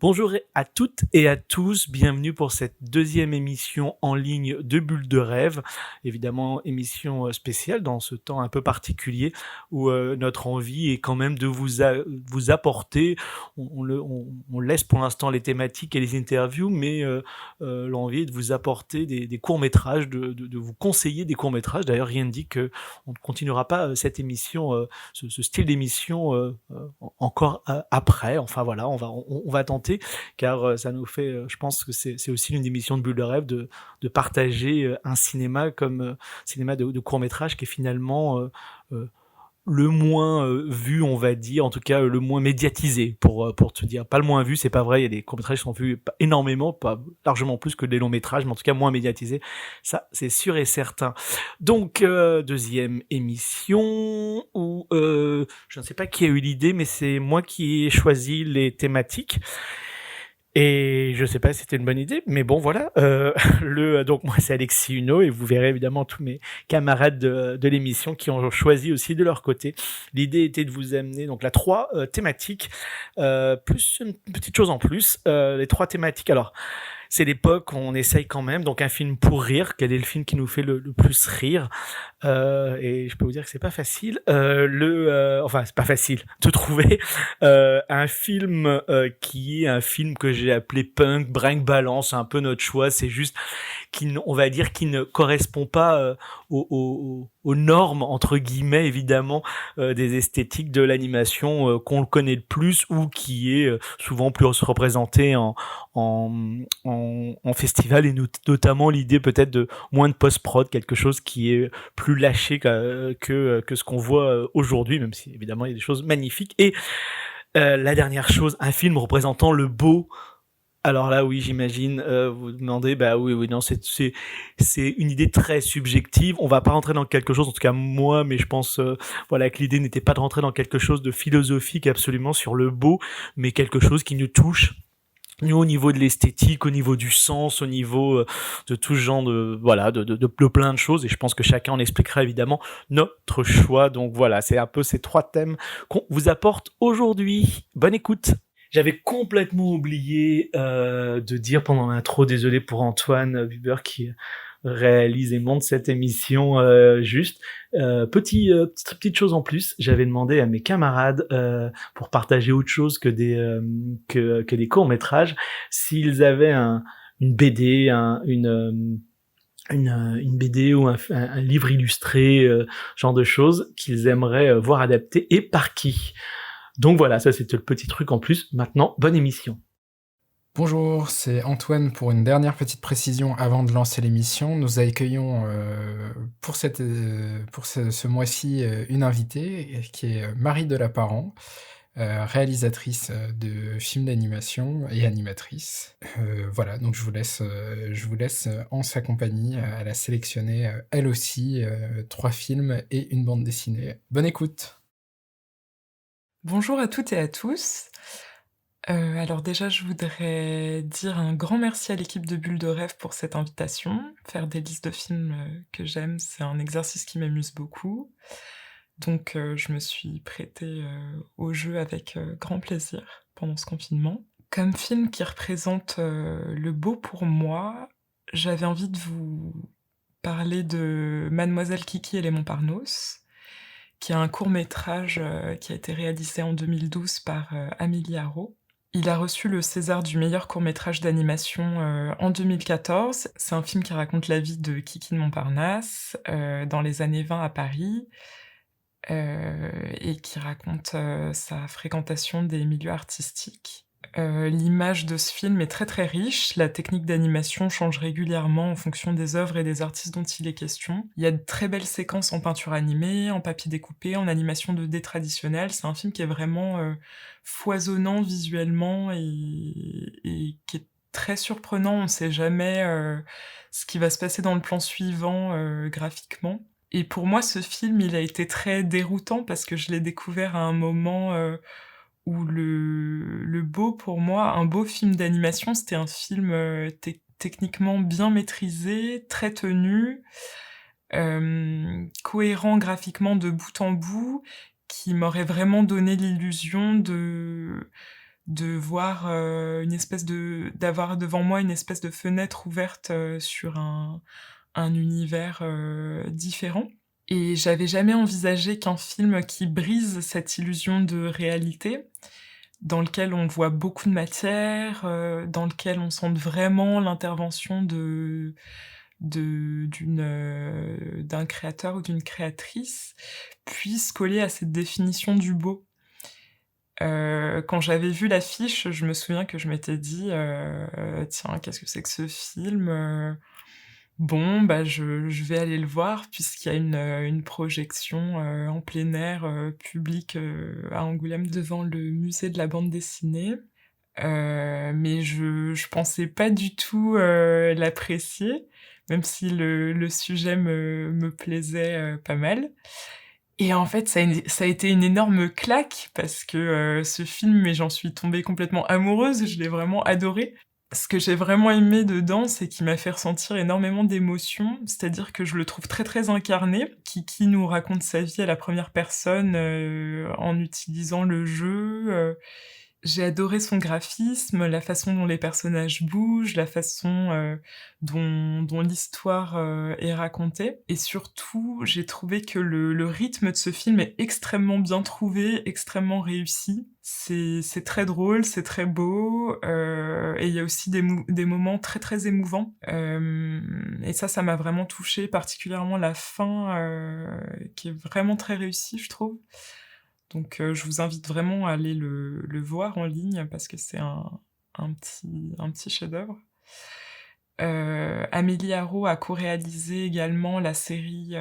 Bonjour à toutes et à tous, bienvenue pour cette deuxième émission en ligne de Bulles de Rêve. Évidemment, émission spéciale dans ce temps un peu particulier où notre envie est quand même de vous apporter, on laisse pour l'instant les thématiques et les interviews, mais l'envie est de vous apporter des courts-métrages, de vous conseiller des courts-métrages. D'ailleurs, rien ne dit qu'on ne continuera pas cette émission, ce style d'émission encore après. Enfin voilà, on va tenter car ça nous fait, je pense que c'est aussi l'une des missions de Bulle de Rêve de partager un cinéma comme cinéma de court-métrage qui est finalement le moins vu, on va dire, en tout cas le moins médiatisé, pour te dire. Pas le moins vu, c'est pas vrai, il y a des courts-métrages qui sont vus énormément, pas largement plus que des longs-métrages, mais en tout cas moins médiatisés, ça c'est sûr et certain. Donc, deuxième émission, où je ne sais pas qui a eu l'idée, mais c'est moi qui ai choisi les thématiques. Et je sais pas si c'était une bonne idée, mais bon voilà. Donc moi c'est Alexis Huneau et vous verrez évidemment tous mes camarades de l'émission qui ont choisi aussi de leur côté. L'idée était de vous amener donc la trois thématiques, plus une petite chose en plus. Les trois thématiques. Alors c'est l'époque où on essaye quand même. Donc un film pour rire. Quel est le film qui nous fait le plus rire? Et je peux vous dire que c'est pas facile. Enfin, c'est pas facile de trouver un film qui est un film que j'ai appelé punk, brinque balance, un peu notre choix. C'est juste on va dire, qui ne correspond pas aux normes entre guillemets évidemment des esthétiques de l'animation qu'on le connaît le plus ou qui est souvent plus représenté en festival et notamment l'idée peut-être de moins de post-prod, quelque chose qui est plus lâché que ce qu'on voit aujourd'hui, même si évidemment il y a des choses magnifiques. Et la dernière chose, un film représentant le beau. Alors là, oui, j'imagine, vous vous demandez, bah oui, non, c'est une idée très subjective. On va pas rentrer dans quelque chose, en tout cas moi, mais je pense, voilà, que l'idée n'était pas de rentrer dans quelque chose de philosophique absolument sur le beau, mais quelque chose qui nous touche. Nous, au niveau de l'esthétique, au niveau du sens, au niveau de tout ce genre de plein de choses, et je pense que chacun en expliquera évidemment notre choix. Donc voilà, c'est un peu ces trois thèmes qu'on vous apporte aujourd'hui. Bonne écoute. J'avais complètement oublié de dire pendant l'intro, désolé pour Antoine Buber qui réalise et monte cette émission juste. Petite chose en plus, j'avais demandé à mes camarades pour partager autre chose que que des courts-métrages, s'ils avaient une BD, une BD ou un livre illustré, genre de choses qu'ils aimeraient voir adapté et par qui. Donc voilà, ça c'était le petit truc en plus. Maintenant, bonne émission. Bonjour, c'est Antoine pour une dernière petite précision avant de lancer l'émission. Nous accueillons pour ce mois-ci une invitée qui est Marie Delaparent, réalisatrice de films d'animation et animatrice. Voilà, donc je vous laisse en sa compagnie. Elle a sélectionné elle aussi 3 films et une bande dessinée. Bonne écoute! Bonjour à toutes et à tous. Alors déjà, je voudrais dire un grand merci à l'équipe de Bulles de Rêve pour cette invitation. Faire des listes de films, que j'aime, c'est un exercice qui m'amuse beaucoup. Donc je me suis prêtée, au jeu avec, grand plaisir pendant ce confinement. Comme film qui représente, le beau pour moi, j'avais envie de vous parler de Mademoiselle Kiki et les Montparnasse, qui est un court-métrage, qui a été réalisé en 2012 par, Amélie Arot. Il a reçu le César du meilleur court-métrage d'animation, en 2014. C'est un film qui raconte la vie de Kiki de Montparnasse, dans les années 20 à Paris, et qui raconte, sa fréquentation des milieux artistiques. L'image de ce film est très, très riche. La technique d'animation change régulièrement en fonction des œuvres et des artistes dont il est question. Il y a de très belles séquences en peinture animée, en papier découpé, en animation 2D traditionnelle. C'est un film qui est vraiment, foisonnant visuellement et qui est très surprenant. On sait jamais, ce qui va se passer dans le plan suivant, graphiquement. Et pour moi, ce film, il a été très déroutant parce que je l'ai découvert à un moment, où le beau pour moi, un beau film d'animation, c'était un film techniquement bien maîtrisé, très tenu, cohérent graphiquement de bout en bout, qui m'aurait vraiment donné l'illusion de voir, d'avoir devant moi une espèce de fenêtre ouverte, sur un univers, différent et j'avais jamais envisagé qu'un film qui brise cette illusion de réalité, dans lequel on voit beaucoup de matière, dans lequel on sente vraiment l'intervention d'un créateur ou d'une créatrice, puisse coller à cette définition du beau. Quand j'avais vu l'affiche, je me souviens que je m'étais dit, «Tiens, qu'est-ce que c'est que ce film? Bon, bah, je vais aller le voir puisqu'il y a une projection, en plein air, publique, à Angoulême devant le musée de la bande dessinée». Mais je pensais pas du tout, l'apprécier, même si le sujet me plaisait, pas mal. Et en fait, ça a été une énorme claque parce que, ce film, mais j'en suis tombée complètement amoureuse, je l'ai vraiment adoré. Ce que j'ai vraiment aimé dedans, c'est qu'il m'a fait ressentir énormément d'émotions, c'est-à-dire que je le trouve très, très incarné. Kiki nous raconte sa vie à la première personne, en utilisant le jeu, j'ai adoré son graphisme, la façon dont les personnages bougent, la façon, dont l'histoire, est racontée et surtout, j'ai trouvé que le rythme de ce film est extrêmement bien trouvé, extrêmement réussi. C'est très drôle, c'est très beau, et il y a aussi des moments très, très émouvants. Et ça m'a vraiment touchée, particulièrement la fin, qui est vraiment très réussie, je trouve. Donc je vous invite vraiment à aller le voir en ligne parce que c'est un petit chef-d'œuvre. Amélie Arro a co-réalisé également la série,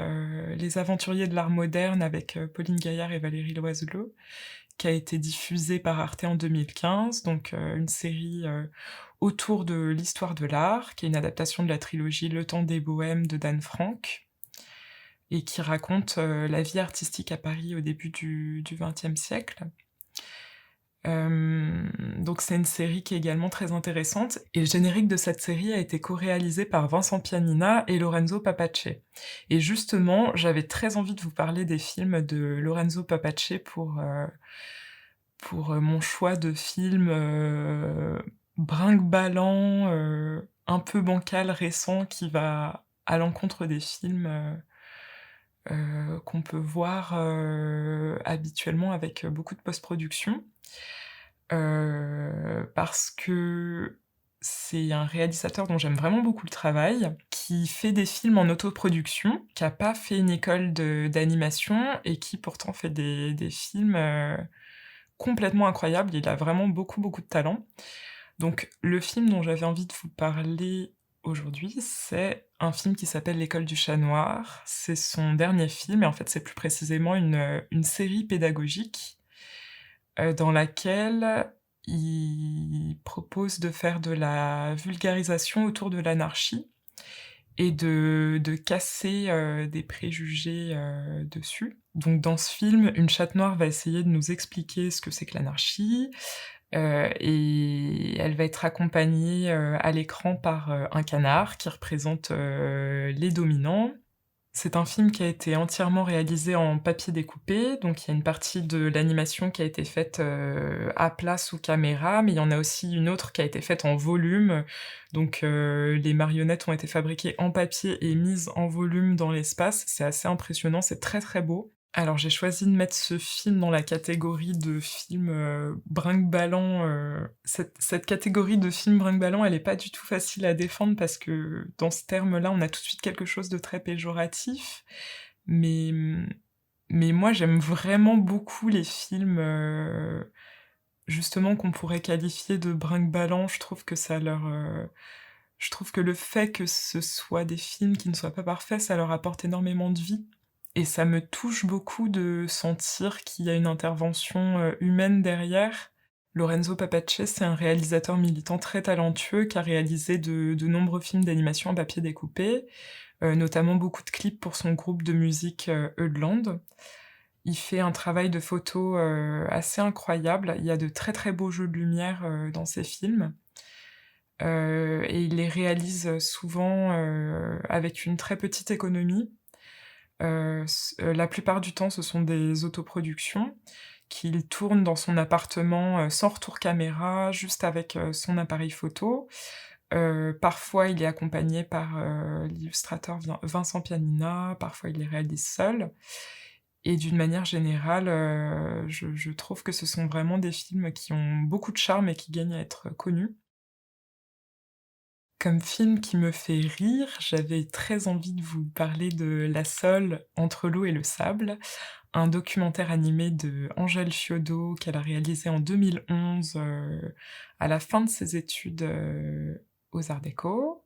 Les Aventuriers de l'art moderne avec, Pauline Gaillard et Valérie Loiselot, qui a été diffusée par Arte en 2015, donc une série, autour de l'histoire de l'art, qui est une adaptation de la trilogie Le Temps des Bohèmes de Dan Frank et qui raconte, la vie artistique à Paris au début du XXe siècle. Donc c'est une série qui est également très intéressante et le générique de cette série a été co-réalisé par Vincent Pianina et Lorenzo Papace. Et justement, j'avais très envie de vous parler des films de Lorenzo Papace pour mon choix de film, brinque-ballant, un peu bancal, récent, qui va à l'encontre des films, qu'on peut voir, habituellement avec, beaucoup de post-production. Parce que c'est un réalisateur dont j'aime vraiment beaucoup le travail, qui fait des films en autoproduction, qui a pas fait une école d'animation et qui pourtant fait des films, complètement incroyables. Il a vraiment beaucoup, beaucoup de talent. Donc le film dont j'avais envie de vous parler aujourd'hui, c'est un film qui s'appelle L'école du chat noir. C'est son dernier film et en fait, c'est plus précisément une série pédagogique, dans laquelle il propose de faire de la vulgarisation autour de l'anarchie et de casser, des préjugés, dessus. Donc dans ce film, une chatte noire va essayer de nous expliquer ce que c'est que l'anarchie, et elle va être accompagnée, à l'écran par, un canard qui représente, les dominants. C'est un film qui a été entièrement réalisé en papier découpé, donc il y a une partie de l'animation qui a été faite, à plat sous caméra, mais il y en a aussi une autre qui a été faite en volume. Donc les marionnettes ont été fabriquées en papier et mises en volume dans l'espace. C'est assez impressionnant, c'est très, très beau. Alors j'ai choisi de mettre ce film dans la catégorie de films, brinque-ballants, cette catégorie de films brinque-ballants, elle est pas du tout facile à défendre parce que dans ce terme-là, on a tout de suite quelque chose de très péjoratif. Mais, mais moi j'aime vraiment beaucoup les films, justement qu'on pourrait qualifier de brinque-ballants. Je trouve que le fait que ce soit des films qui ne soient pas parfaits, ça leur apporte énormément de vie. Et ça me touche beaucoup de sentir qu'il y a une intervention, humaine derrière. Lorenzo Papace, c'est un réalisateur militant très talentueux qui a réalisé de nombreux films d'animation en papier découpé, notamment beaucoup de clips pour son groupe de musique, Eudeland. Il fait un travail de photo, assez incroyable. Il y a de très, très beaux jeux de lumière, dans ses films. Et il les réalise, souvent, avec une très petite économie. La plupart du temps, ce sont des autoproductions qu'il tourne dans son appartement, sans retour caméra, juste avec, son appareil photo. Parfois il est accompagné par, l'illustrateur Vincent Pianina, parfois il les réalise seul et d'une manière générale, je trouve que ce sont vraiment des films qui ont beaucoup de charme et qui gagnent à être connus. Comme film qui me fait rire, j'avais très envie de vous parler de La Sole, entre l'eau et le sable, un documentaire animé de Angèle Fiodo qu'elle a réalisé en 2011, à la fin de ses études, aux Arts Déco.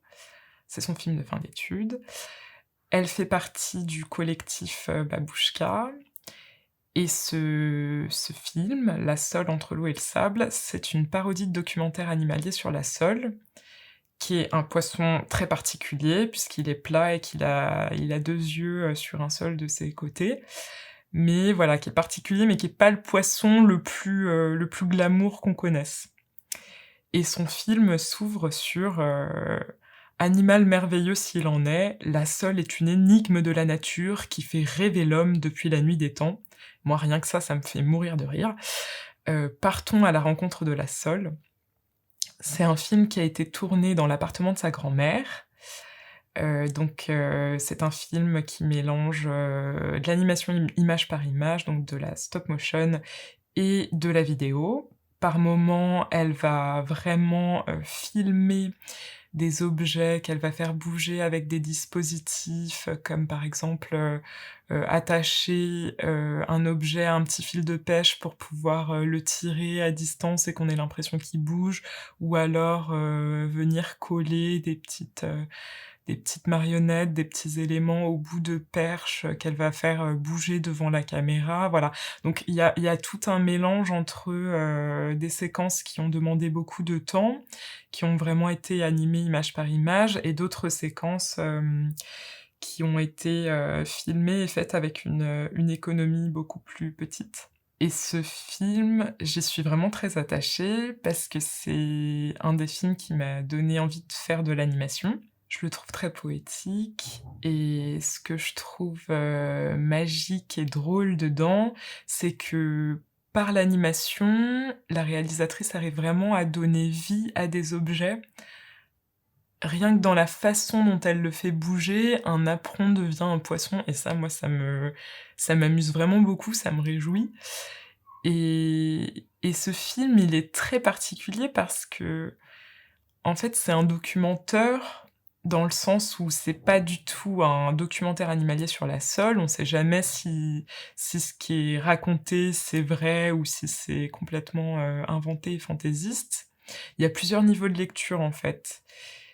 C'est son film de fin d'études. Elle fait partie du collectif, Babouchka et ce film, La Sole, entre l'eau et le sable, c'est une parodie de documentaire animalier sur la sole, qui est un poisson très particulier puisqu'il est plat et il a 2 yeux, sur un seul de ses côtés. Mais voilà, qui est particulier, mais qui est pas le poisson le plus glamour qu'on connaisse. Et son film s'ouvre sur, animal merveilleux s'il en est, la sole est une énigme de la nature qui fait rêver l'homme depuis la nuit des temps. Moi, rien que ça me fait mourir de rire. Partons à la rencontre de la sole. C'est un film qui a été tourné dans l'appartement de sa grand-mère. C'est un film qui mélange, de l'animation image par image, donc de la stop motion et de la vidéo. Par moments, elle va vraiment, filmer des objets qu'elle va faire bouger avec des dispositifs, comme par exemple, attacher, un objet à un petit fil de pêche pour pouvoir, le tirer à distance et qu'on ait l'impression qu'il bouge, ou alors, venir coller des petites marionnettes, des petits éléments au bout de perches, qu'elle va faire, bouger devant la caméra, voilà. Donc il y a tout un mélange entre, des séquences qui ont demandé beaucoup de temps, qui ont vraiment été animées image par image et d'autres séquences, qui ont été, filmées et faites avec une économie beaucoup plus petite. Et ce film, j'y suis vraiment très attachée parce que c'est un des films qui m'a donné envie de faire de l'animation. Je le trouve très poétique et ce que je trouve, magique et drôle dedans, c'est que par l'animation, la réalisatrice arrive vraiment à donner vie à des objets. Rien que dans la façon dont elle le fait bouger, un apron devient un poisson et ça, moi, ça m'amuse vraiment beaucoup, ça me réjouit et ce film, il est très particulier parce que en fait, c'est un documentaire dans le sens où c'est pas du tout un documentaire animalier sur la sole. On sait jamais si ce qui est raconté, c'est vrai ou si c'est complètement, inventé et fantaisiste. Il y a plusieurs niveaux de lecture, en fait.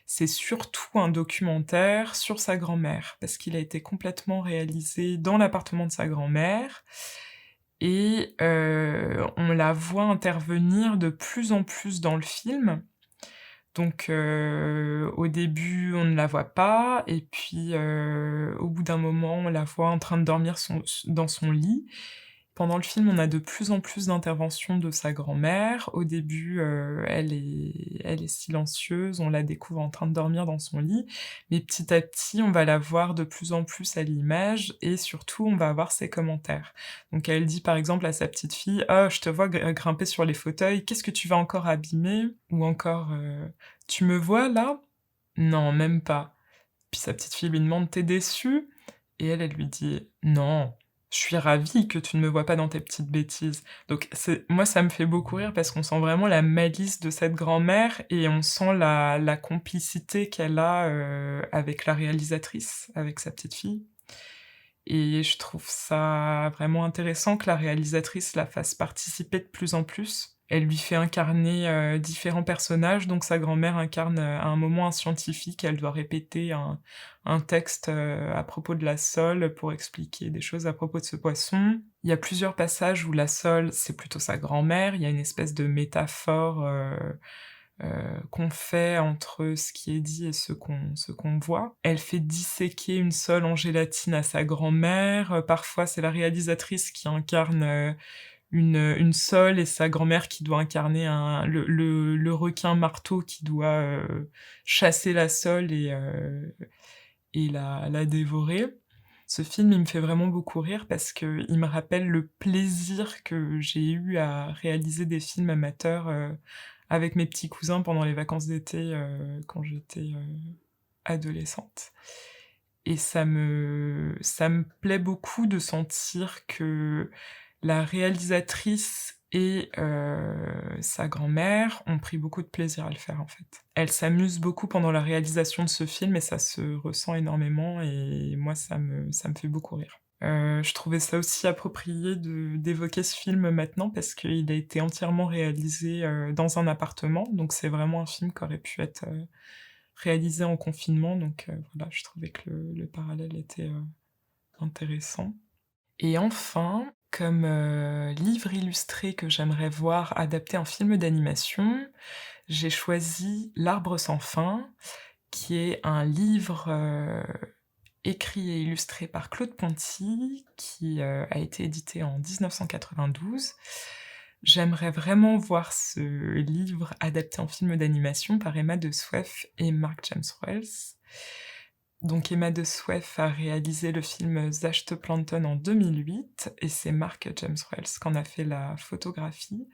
C'est surtout un documentaire sur sa grand-mère, parce qu'il a été complètement réalisé dans l'appartement de sa grand-mère et on la voit intervenir de plus en plus dans le film. Donc au début, on ne la voit pas et puis, au bout d'un moment, on la voit en train de dormir dans son lit. Pendant le film, on a de plus en plus d'interventions de sa grand-mère. Au début, elle est silencieuse, on la découvre en train de dormir dans son lit, mais petit à petit, on va la voir de plus en plus à l'image et surtout, on va avoir ses commentaires. Donc elle dit par exemple à sa petite fille: «Oh, je te vois grimper sur les fauteuils, qu'est-ce que tu vas encore abîmer?» ou encore, «Tu me vois là? Non, même pas». Puis sa petite fille lui demande: «Tu es déçue?» et elle lui dit: «Non, je suis ravie que tu ne me vois pas dans tes petites bêtises». Donc moi ça me fait beaucoup rire parce qu'on sent vraiment la malice de cette grand-mère et on sent la complicité qu'elle a, avec la réalisatrice, avec sa petite fille et je trouve ça vraiment intéressant que la réalisatrice la fasse participer de plus en plus. Elle lui fait incarner, différents personnages, donc sa grand-mère incarne, à un moment un scientifique, elle doit répéter un texte, à propos de la sole pour expliquer des choses à propos de ce poisson. Il y a plusieurs passages où la sole, c'est plutôt sa grand-mère, il y a une espèce de métaphore, qu'on fait entre ce qui est dit et ce qu'on voit. Elle fait disséquer une sole en gélatine à sa grand-mère, parfois c'est la réalisatrice qui incarne, une sole et sa grand-mère qui doit incarner le requin marteau qui doit, chasser la sole et la dévorer. Ce film, il me fait vraiment beaucoup rire parce qu'il me rappelle le plaisir que j'ai eu à réaliser des films amateurs, avec mes petits cousins pendant les vacances d'été, quand j'étais, adolescente. Et ça me plaît beaucoup de sentir que la réalisatrice et sa grand-mère ont pris beaucoup de plaisir à le faire, en fait. Elle s'amuse beaucoup pendant la réalisation de ce film et ça se ressent énormément et moi ça me fait beaucoup rire. Je trouvais ça aussi approprié d'évoquer ce film maintenant parce qu'il a été entièrement réalisé, dans un appartement, donc c'est vraiment un film qui aurait pu être, réalisé en confinement, donc voilà, je trouvais que le parallèle était, intéressant. Et enfin, comme, livre illustré que j'aimerais voir adapté en film d'animation, j'ai choisi L'Arbre sans fin, qui est un livre, écrit et illustré par Claude Ponty, qui, a été édité en 1992. J'aimerais vraiment voir ce livre adapté en film d'animation par Emma de Swef et Mark James Wells. Donc Emma de Swef a réalisé le film Zachtoplankton en 2008 et c'est Mark James Wells qui en a fait la photographie.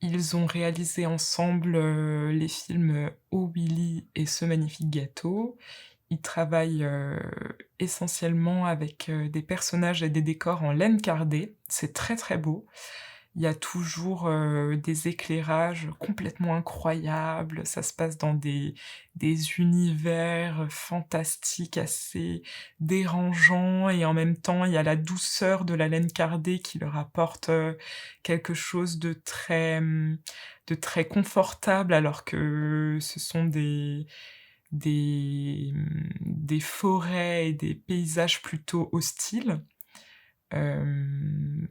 Ils ont réalisé ensemble, les films Oh Willy et Ce magnifique gâteau. Ils travaillent, essentiellement avec, des personnages et des décors en laine cardée. C'est très, très beau. Il y a toujours, des éclairages complètement incroyables, ça se passe dans des univers, fantastiques assez dérangeants et en même temps, il y a la douceur de la laine cardée qui leur apporte, quelque chose de très confortable alors que ce sont des forêts et des paysages plutôt hostiles.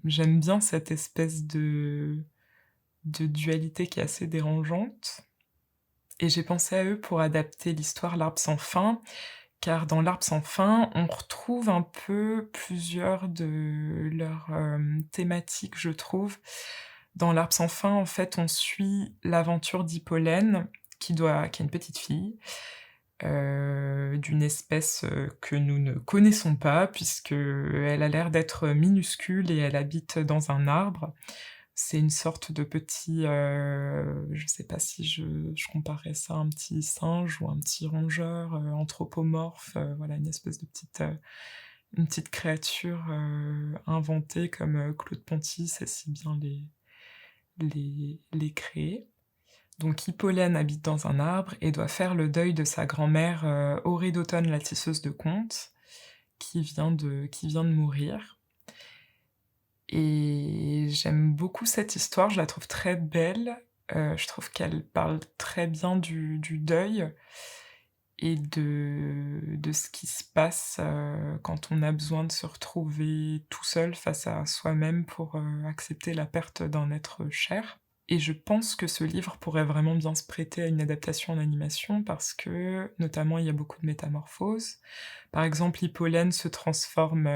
J'aime bien cette espèce de dualité qui est assez dérangeante et j'ai pensé à eux pour adapter l'histoire L'Arbre sans fin, car dans L'Arbre sans fin, on retrouve un peu plusieurs de leurs, thématiques, je trouve. Dans L'Arbre sans fin, en fait, on suit l'aventure d'Hippolène, qui est une petite fille, d'une espèce, que nous ne connaissons pas puisqu'elle a l'air d'être minuscule et elle habite dans un arbre. C'est une sorte de petit, je sais pas si je comparerais ça à un petit singe ou un petit rongeur, anthropomorphe, voilà une espèce de une petite créature, inventée comme, Claude Ponty sait si bien les créer. Donc Hippolène habite dans un arbre et doit faire le deuil de sa grand-mère, Aurée d'Automne, la tisseuse de contes, qui vient de mourir. Et j'aime beaucoup cette histoire, je la trouve très belle, je trouve qu'elle parle très bien du deuil et de ce qui se passe, quand on a besoin de se retrouver tout seul face à soi-même pour, accepter la perte d'un être cher. Et je pense que ce livre pourrait vraiment bien se prêter à une adaptation en animation parce que, notamment, il y a beaucoup de métamorphoses. Par exemple, Hippolène se transforme,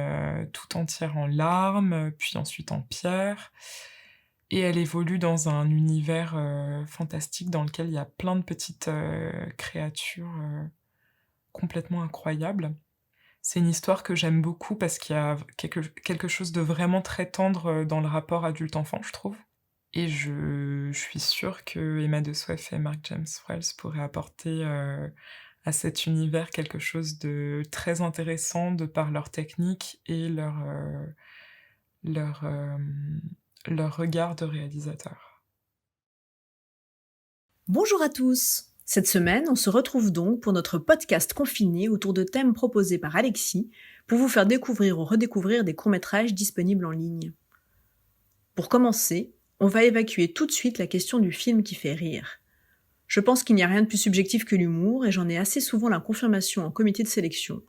tout entière en larme, puis ensuite en pierre et elle évolue dans un univers, fantastique dans lequel il y a plein de petites, créatures, complètement incroyables. C'est une histoire que j'aime beaucoup parce qu'il y a quelque chose de vraiment très tendre, dans le rapport adulte-enfant, je trouve. Et je suis sûre que Emma de Swef et Mark James Wells pourraient apporter, à cet univers quelque chose de très intéressant de par leur technique et leur, leur regard de réalisateur. Bonjour à tous! Cette semaine, on se retrouve donc pour notre podcast confiné autour de thèmes proposés par Alexis pour vous faire découvrir ou redécouvrir des courts-métrages disponibles en ligne. Pour commencer, on va évacuer tout de suite la question du film qui fait rire. Je pense qu'il n'y a rien de plus subjectif que l'humour et j'en ai assez souvent la confirmation en comité de sélection.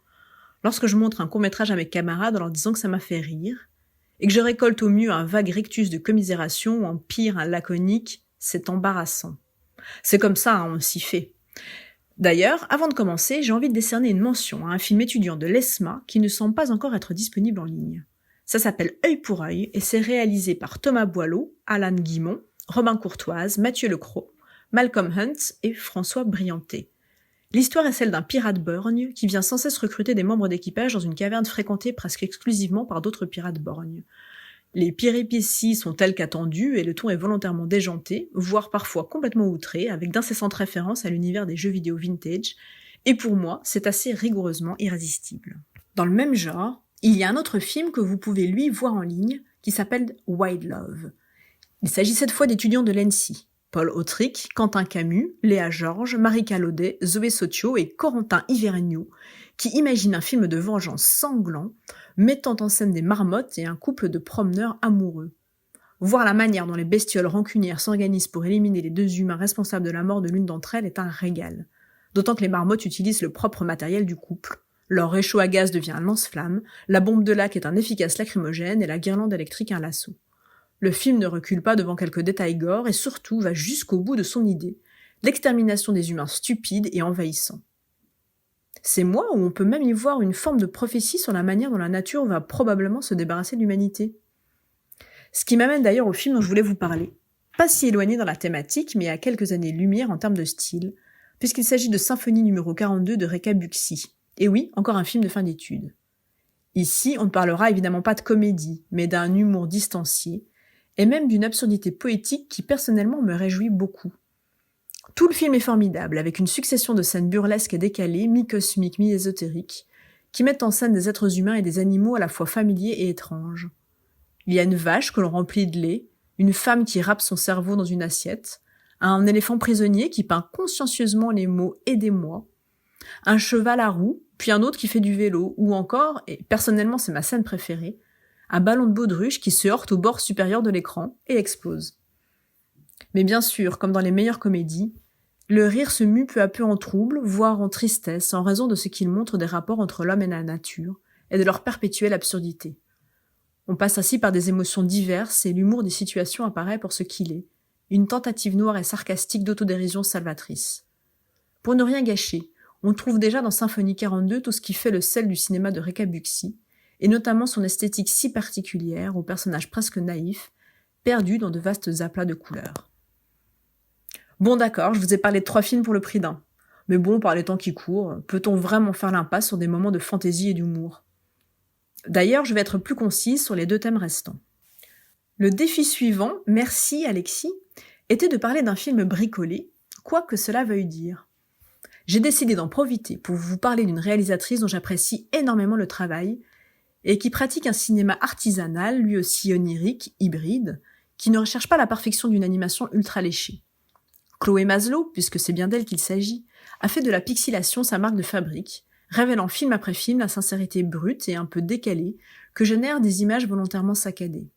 Lorsque je montre un court-métrage à mes camarades en leur disant que ça m'a fait rire, et que je récolte au mieux un vague rictus de commisération ou en pire un laconique, c'est embarrassant. C'est comme ça, on s'y fait. D'ailleurs, avant de commencer, j'ai envie de décerner une mention à un film étudiant de l'ESMA qui ne semble pas encore être disponible en ligne. Ça s'appelle Œil pour œil et c'est réalisé par Thomas Boileau, Alan Guimont, Robin Courtoise, Mathieu Lecros, Malcolm Hunt et François Brianté. L'histoire est celle d'un pirate borgne qui vient sans cesse recruter des membres d'équipage dans une caverne fréquentée presque exclusivement par d'autres pirates borgnes. Les péripéties sont telles qu'attendues et le ton est volontairement déjanté, voire parfois complètement outré, avec d'incessantes références à l'univers des jeux vidéo vintage, et pour moi, c'est assez rigoureusement irrésistible. Dans le même genre, il y a un autre film que vous pouvez lui voir en ligne, qui s'appelle Wild Love. Il s'agit cette fois d'étudiants de l'ENSI. Paul Autric, Quentin Camus, Léa Georges, Marika Laudet, Zoé Sotio et Corentin Yvergniaud, qui imaginent un film de vengeance sanglant, mettant en scène des marmottes et un couple de promeneurs amoureux. Voir la manière dont les bestioles rancunières s'organisent pour éliminer les deux humains responsables de la mort de l'une d'entre elles est un régal. D'autant que les marmottes utilisent le propre matériel du couple. Leur réchaud à gaz devient un lance-flamme, la bombe de lac est un efficace lacrymogène et la guirlande électrique un lasso. Le film ne recule pas devant quelques détails gore et surtout va jusqu'au bout de son idée, l'extermination des humains stupides et envahissants. C'est moi où on peut même y voir une forme de prophétie sur la manière dont la nature va probablement se débarrasser de l'humanité. Ce qui m'amène d'ailleurs au film dont je voulais vous parler. Pas si éloigné dans la thématique, mais à quelques années-lumière en termes de style, puisqu'il s'agit de Symphonie numéro 42 de Rekha Buksi. Et oui, encore un film de fin d'études. Ici, on ne parlera évidemment pas de comédie, mais d'un humour distancié, et même d'une absurdité poétique qui personnellement me réjouit beaucoup. Tout le film est formidable, avec une succession de scènes burlesques et décalées, mi-cosmiques, mi-ésotériques, qui mettent en scène des êtres humains et des animaux à la fois familiers et étranges. Il y a une vache que l'on remplit de lait, une femme qui râpe son cerveau dans une assiette, un éléphant prisonnier qui peint consciencieusement les mots « aidez-moi », un cheval à roues, puis un autre qui fait du vélo, ou encore, et personnellement c'est ma scène préférée, un ballon de baudruche qui se heurte au bord supérieur de l'écran et explose. Mais bien sûr, comme dans les meilleures comédies, le rire se mue peu à peu en trouble, voire en tristesse, en raison de ce qu'il montre des rapports entre l'homme et la nature, et de leur perpétuelle absurdité. On passe ainsi par des émotions diverses et l'humour des situations apparaît pour ce qu'il est, une tentative noire et sarcastique d'autodérision salvatrice. Pour ne rien gâcher, on trouve déjà dans Symphonie 42 tout ce qui fait le sel du cinéma de Rekha Buksi, et notamment son esthétique si particulière, aux personnages presque naïfs, perdus dans de vastes aplats de couleurs. Bon d'accord, je vous ai parlé de 3 films pour le prix d'un. Mais bon, par les temps qui courent, peut-on vraiment faire l'impasse sur des moments de fantaisie et d'humour ? D'ailleurs, je vais être plus concise sur les 2 thèmes restants. Le défi suivant, merci Alexis, était de parler d'un film bricolé, quoi que cela veuille dire. J'ai décidé d'en profiter pour vous parler d'une réalisatrice dont j'apprécie énormément le travail, et qui pratique un cinéma artisanal, lui aussi onirique, hybride, qui ne recherche pas la perfection d'une animation ultra léchée. Chloé Maslow, puisque c'est bien d'elle qu'il s'agit, a fait de la pixelation sa marque de fabrique, révélant film après film la sincérité brute et un peu décalée que génèrent des images volontairement saccadées.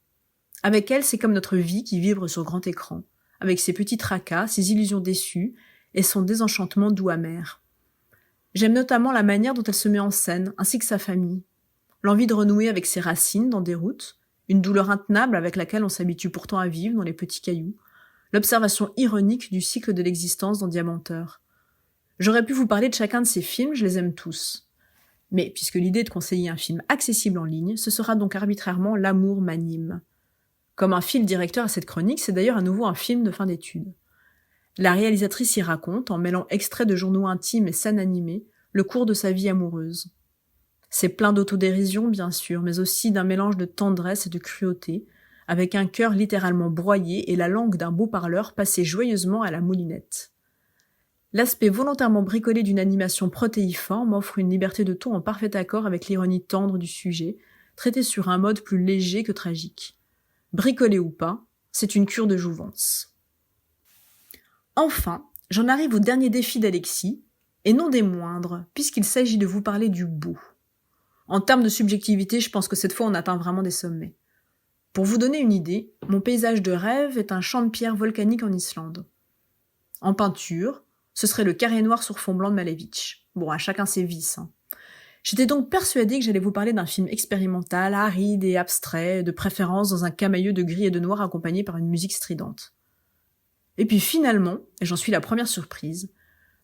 Avec elle, c'est comme notre vie qui vibre sur grand écran, avec ses petits tracas, ses illusions déçues et son désenchantement doux amer. J'aime notamment la manière dont elle se met en scène, ainsi que sa famille. L'envie de renouer avec ses racines dans des routes, une douleur intenable avec laquelle on s'habitue pourtant à vivre dans les petits cailloux, l'observation ironique du cycle de l'existence dans Diamanteur. J'aurais pu vous parler de chacun de ces films, je les aime tous. Mais puisque l'idée est de conseiller un film accessible en ligne, ce sera donc arbitrairement L'amour m'anime. Comme un fil directeur à cette chronique, c'est d'ailleurs à nouveau un film de fin d'études. La réalisatrice y raconte, en mêlant extraits de journaux intimes et scènes animées, le cours de sa vie amoureuse. C'est plein d'autodérision, bien sûr, mais aussi d'un mélange de tendresse et de cruauté, avec un cœur littéralement broyé et la langue d'un beau parleur passée joyeusement à la moulinette. L'aspect volontairement bricolé d'une animation protéiforme offre une liberté de ton en parfait accord avec l'ironie tendre du sujet, traité sur un mode plus léger que tragique. Bricolé ou pas, c'est une cure de jouvence. Enfin, j'en arrive au dernier défi d'Alexis, et non des moindres, puisqu'il s'agit de vous parler du beau. En termes de subjectivité, je pense que cette fois on atteint vraiment des sommets. Pour vous donner une idée, mon paysage de rêve est un champ de pierre volcanique en Islande. En peinture, ce serait le carré noir sur fond blanc de Malevich. Bon, à chacun ses vices. J'étais donc persuadée que j'allais vous parler d'un film expérimental, aride et abstrait, de préférence dans un camailleux de gris et de noir accompagné par une musique stridente. Et puis finalement, et j'en suis la première surprise,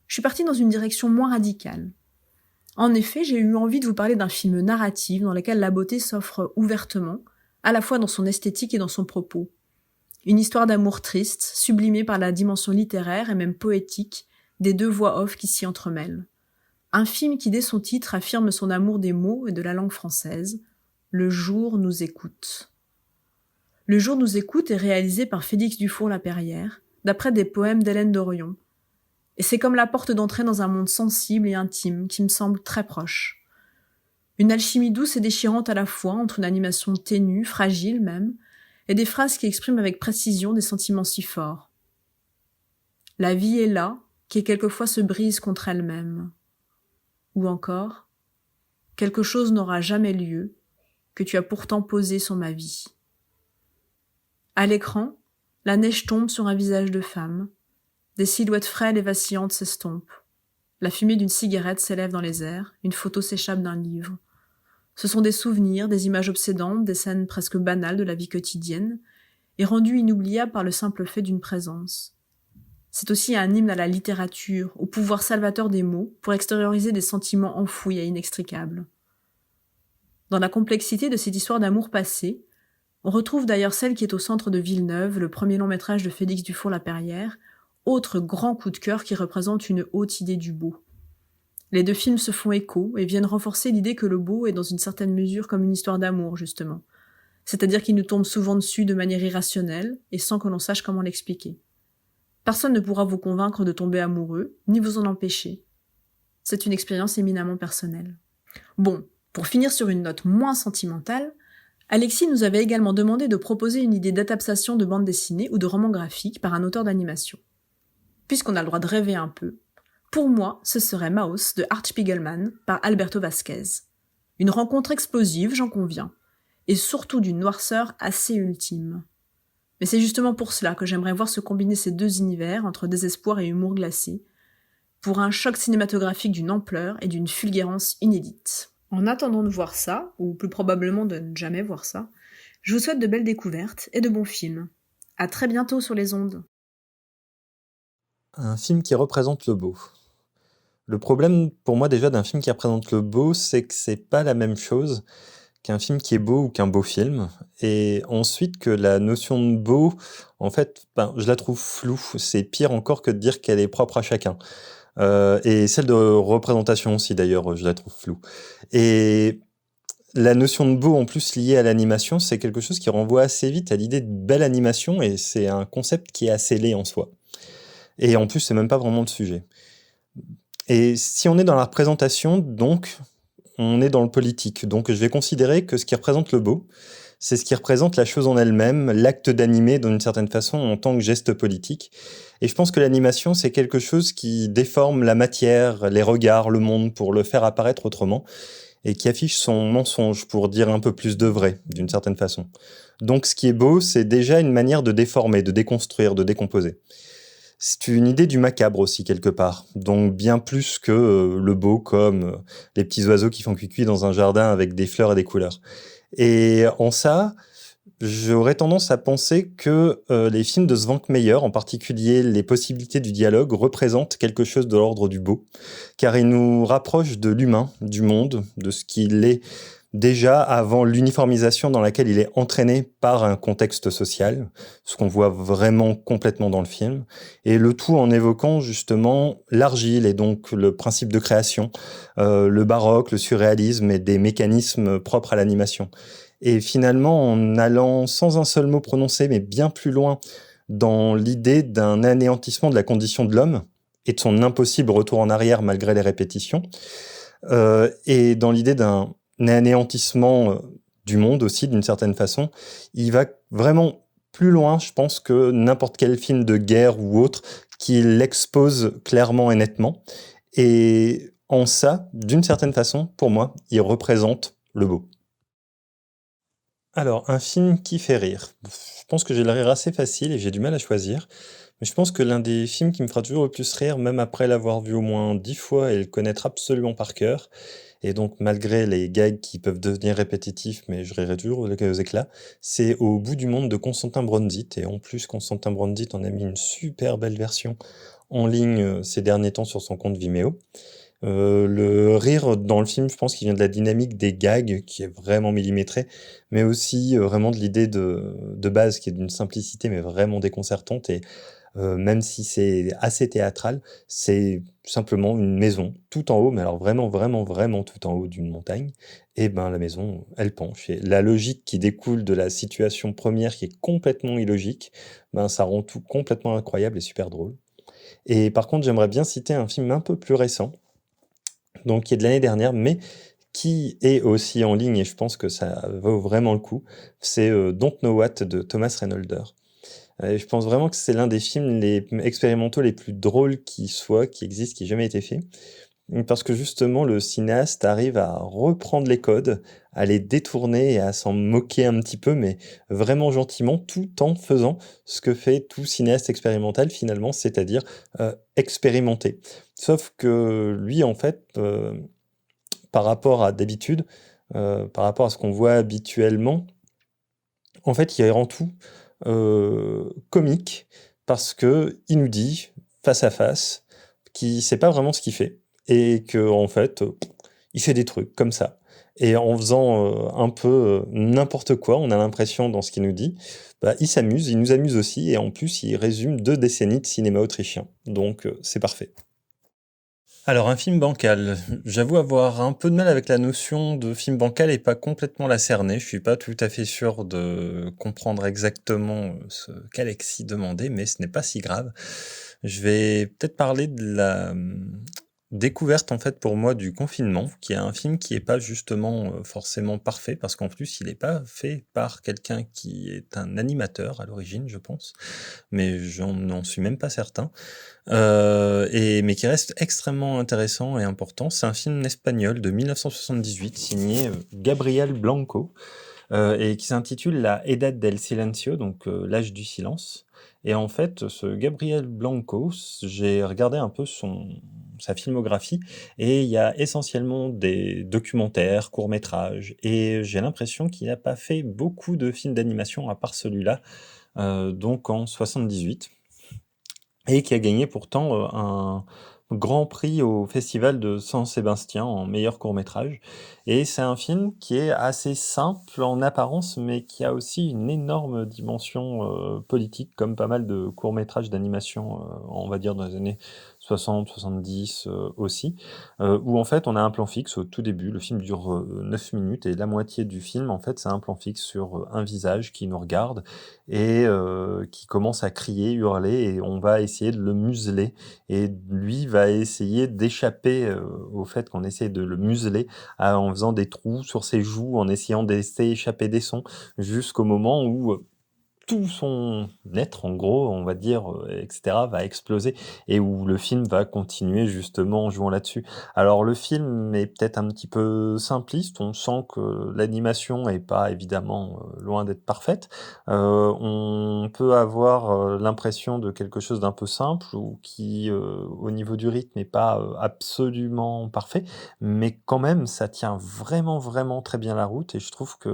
je suis partie dans une direction moins radicale. En effet, j'ai eu envie de vous parler d'un film narratif dans lequel la beauté s'offre ouvertement, à la fois dans son esthétique et dans son propos. Une histoire d'amour triste, sublimée par la dimension littéraire et même poétique, des deux voix off qui s'y entremêlent. Un film qui, dès son titre, affirme son amour des mots et de la langue française. Le jour nous écoute. Le jour nous écoute est réalisé par Félix Dufour-Lapeyrière, d'après des poèmes d'Hélène Dorion. Et c'est comme la porte d'entrée dans un monde sensible et intime qui me semble très proche. Une alchimie douce et déchirante à la fois entre une animation ténue, fragile même, et des phrases qui expriment avec précision des sentiments si forts. La vie est là, qui quelquefois se brise contre elle-même. Ou encore, quelque chose n'aura jamais lieu, que tu as pourtant posé sur ma vie. À l'écran, la neige tombe sur un visage de femme. Des silhouettes frêles et vacillantes s'estompent. La fumée d'une cigarette s'élève dans les airs, une photo s'échappe d'un livre. Ce sont des souvenirs, des images obsédantes, des scènes presque banales de la vie quotidienne, et rendues inoubliables par le simple fait d'une présence. C'est aussi un hymne à la littérature, au pouvoir salvateur des mots, pour extérioriser des sentiments enfouis et inextricables. Dans la complexité de cette histoire d'amour passé, on retrouve d'ailleurs celle qui est au centre de Villeneuve, le premier long métrage de Félix Dufour-Lapeyrière, autre grand coup de cœur qui représente une haute idée du beau. Les deux films se font écho et viennent renforcer l'idée que le beau est dans une certaine mesure comme une histoire d'amour, justement. C'est-à-dire qu'il nous tombe souvent dessus de manière irrationnelle et sans que l'on sache comment l'expliquer. Personne ne pourra vous convaincre de tomber amoureux, ni vous en empêcher. C'est une expérience éminemment personnelle. Bon, pour finir sur une note moins sentimentale, Alexis nous avait également demandé de proposer une idée d'adaptation de bande dessinée ou de roman graphique par un auteur d'animation. Puisqu'on a le droit de rêver un peu, pour moi, ce serait Maus de Art Spiegelman par Alberto Vasquez. Une rencontre explosive, j'en conviens, et surtout d'une noirceur assez ultime. Mais c'est justement pour cela que j'aimerais voir se combiner ces deux univers entre désespoir et humour glacé, pour un choc cinématographique d'une ampleur et d'une fulgurance inédite. En attendant de voir ça, ou plus probablement de ne jamais voir ça, je vous souhaite de belles découvertes et de bons films. À très bientôt sur les ondes. Un film qui représente le beau. Le problème pour moi déjà d'un film qui représente le beau, c'est que c'est pas la même chose qu'un film qui est beau ou qu'un beau film. Et ensuite que la notion de beau, en fait, je la trouve floue. C'est pire encore que de dire qu'elle est propre à chacun. Et celle de représentation aussi d'ailleurs, je la trouve floue. Et la notion de beau en plus liée à l'animation, c'est quelque chose qui renvoie assez vite à l'idée de belle animation et c'est un concept qui est assez laid en soi. Et en plus, c'est même pas vraiment le sujet. Et si on est dans la représentation, donc, on est dans le politique. Donc, je vais considérer que ce qui représente le beau, c'est ce qui représente la chose en elle-même, l'acte d'animer d'une certaine façon en tant que geste politique. Et je pense que l'animation, c'est quelque chose qui déforme la matière, les regards, le monde, pour le faire apparaître autrement, et qui affiche son mensonge pour dire un peu plus de vrai, d'une certaine façon. Donc, ce qui est beau, c'est déjà une manière de déformer, de déconstruire, de décomposer. C'est une idée du macabre aussi, quelque part. Donc, bien plus que le beau comme les petits oiseaux qui font cuicui dans un jardin avec des fleurs et des couleurs. Et en ça, j'aurais tendance à penser que les films de Svankmajer, en particulier les possibilités du dialogue, représentent quelque chose de l'ordre du beau, car ils nous rapprochent de l'humain, du monde, de ce qu'il est déjà avant l'uniformisation dans laquelle il est entraîné par un contexte social, ce qu'on voit vraiment complètement dans le film, et le tout en évoquant justement l'argile et donc le principe de création, le baroque, le surréalisme et des mécanismes propres à l'animation. Et finalement, en allant sans un seul mot prononcé, mais bien plus loin dans l'idée d'un anéantissement de la condition de l'homme et de son impossible retour en arrière malgré les répétitions, et dans l'idée d'un anéantissement du monde aussi, d'une certaine façon, il va vraiment plus loin, je pense, que n'importe quel film de guerre ou autre qui l'expose clairement et nettement. Et en ça, d'une certaine façon, pour moi, il représente le beau. Alors, un film qui fait rire. Je pense que j'ai le rire assez facile et j'ai du mal à choisir. Mais je pense que l'un des films qui me fera toujours le plus rire, même après l'avoir vu au moins 10 fois et le connaître absolument par cœur, et donc malgré les gags qui peuvent devenir répétitifs, mais je rirai toujours aux éclats, c'est Au bout du monde de Constantin Brondit. Et en plus, Constantin Brondit en a mis une super belle version en ligne ces derniers temps sur son compte Vimeo. Le rire dans le film, je pense qu'il vient de la dynamique des gags, qui est vraiment millimétrée, mais aussi vraiment de l'idée de base, qui est d'une simplicité, mais vraiment déconcertante. Et même si c'est assez théâtral, c'est simplement une maison tout en haut, mais alors vraiment, vraiment, vraiment tout en haut d'une montagne. Et ben la maison, elle penche. Et la logique qui découle de la situation première, qui est complètement illogique, ben ça rend tout complètement incroyable et super drôle. Et par contre, j'aimerais bien citer un film un peu plus récent, donc qui est de l'année dernière, mais qui est aussi en ligne, et je pense que ça vaut vraiment le coup. C'est Don't Know What de Thomas Reynolder. Et je pense vraiment que c'est l'un des films les expérimentaux les plus drôles qui soit, qui existe, qui ait jamais été fait. Parce que justement, le cinéaste arrive à reprendre les codes, à les détourner et à s'en moquer un petit peu, mais vraiment gentiment, tout en faisant ce que fait tout cinéaste expérimental finalement, c'est-à-dire expérimenter. Sauf que lui, en fait, par rapport à d'habitude, par rapport à ce qu'on voit habituellement, en fait, il rend tout comique parce que il nous dit face à face qu'il sait pas vraiment ce qu'il fait et que en fait, il fait des trucs comme ça. Et en faisant un peu n'importe quoi, on a l'impression dans ce qu'il nous dit, bah, il s'amuse, il nous amuse aussi, et en plus, il résume 2 décennies de cinéma autrichien. Donc, c'est parfait. Alors, un film bancal. J'avoue avoir un peu de mal avec la notion de film bancal et pas complètement la cerner. Je suis pas tout à fait sûr de comprendre exactement ce qu'Alexis demandait, mais ce n'est pas si grave. Je vais peut-être parler de la découverte en fait pour moi du confinement, qui est un film qui est pas justement forcément parfait, parce qu'en plus il est pas fait par quelqu'un qui est un animateur à l'origine, je pense, mais n'en suis même pas certain. Mais qui reste extrêmement intéressant et important. C'est un film espagnol de 1978 signé Gabriel Blanco et qui s'intitule La Edad del Silencio, donc l'âge du silence. Et en fait, ce Gabriel Blanco, j'ai regardé un peu sa filmographie et il y a essentiellement des documentaires, courts-métrages, et j'ai l'impression qu'il n'a pas fait beaucoup de films d'animation à part celui-là, donc en 78, et qui a gagné pourtant un grand prix au festival de San Sébastien en meilleur court-métrage. Et c'est un film qui est assez simple en apparence, mais qui a aussi une énorme dimension politique, comme pas mal de courts-métrages d'animation, on va dire dans les années 60, 70 aussi, où en fait on a un plan fixe au tout début. Le film dure 9 minutes et la moitié du film, en fait, c'est un plan fixe sur un visage qui nous regarde et qui commence à crier, hurler, et on va essayer de le museler. Et lui va essayer d'échapper au fait qu'on essaie de le museler en faisant des trous sur ses joues, en essayant d'échapper des sons, jusqu'au moment où tout son être, en gros, on va dire, etc., va exploser, et où le film va continuer justement en jouant là-dessus. Alors le film est peut-être un petit peu simpliste, on sent que l'animation est pas évidemment loin d'être parfaite. On peut avoir l'impression de quelque chose d'un peu simple ou qui, au niveau du rythme, n'est pas absolument parfait, mais quand même, ça tient vraiment, vraiment très bien la route, et je trouve que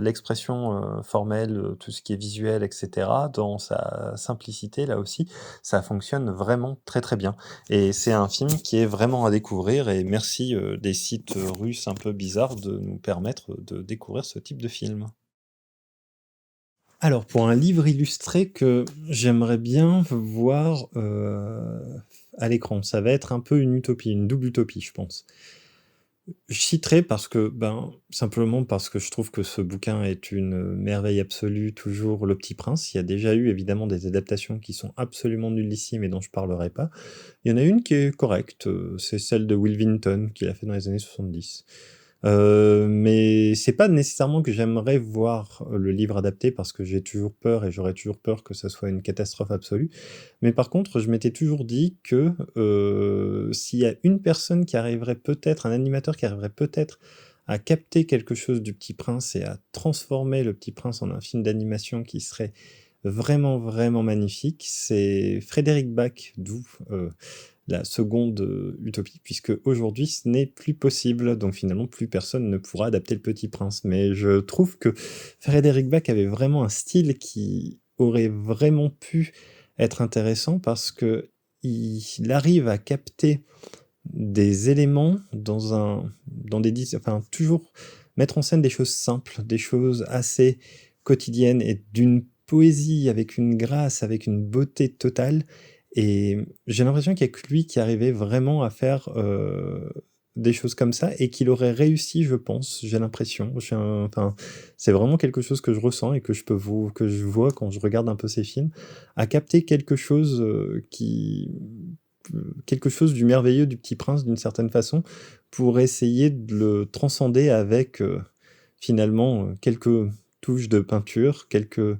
l'expression formelle, tout ce qui est visuel, etc., dans sa simplicité, là aussi, ça fonctionne vraiment très très bien. Et c'est un film qui est vraiment à découvrir, et merci des sites russes un peu bizarres de nous permettre de découvrir ce type de film. Alors, pour un livre illustré que j'aimerais bien voir à l'écran, ça va être un peu une utopie, une double utopie, je pense. Je citerai parce que, simplement parce que je trouve que ce bouquin est une merveille absolue, toujours Le Petit Prince. Il y a déjà eu évidemment des adaptations qui sont absolument nullissimes et dont je parlerai pas. Il y en a une qui est correcte, c'est celle de Will Vinton, qu'il a fait dans les années 70. Mais c'est pas nécessairement que j'aimerais voir le livre adapté, parce que j'ai toujours peur et j'aurais toujours peur que ça soit une catastrophe absolue. Mais par contre, je m'étais toujours dit que s'il y a une personne qui arriverait peut-être, un animateur qui arriverait peut-être à capter quelque chose du Petit Prince et à transformer le Petit Prince en un film d'animation qui serait vraiment, vraiment magnifique, c'est Frédéric Bach, d'où la seconde utopie, puisque aujourd'hui ce n'est plus possible, donc finalement plus personne ne pourra adapter Le Petit Prince. Mais je trouve que Frédéric Bach avait vraiment un style qui aurait vraiment pu être intéressant, parce que il arrive à capter des éléments toujours mettre en scène des choses simples, des choses assez quotidiennes et d'une poésie, avec une grâce, avec une beauté totale. Et j'ai l'impression qu'il n'y a que lui qui arrivait vraiment à faire des choses comme ça et qu'il aurait réussi, je pense, j'ai l'impression. Enfin, c'est vraiment quelque chose que je ressens et que je vois quand je regarde un peu ces films, à capter quelque chose quelque chose du merveilleux du Petit Prince d'une certaine façon, pour essayer de le transcender avec finalement quelques touches de peinture, quelques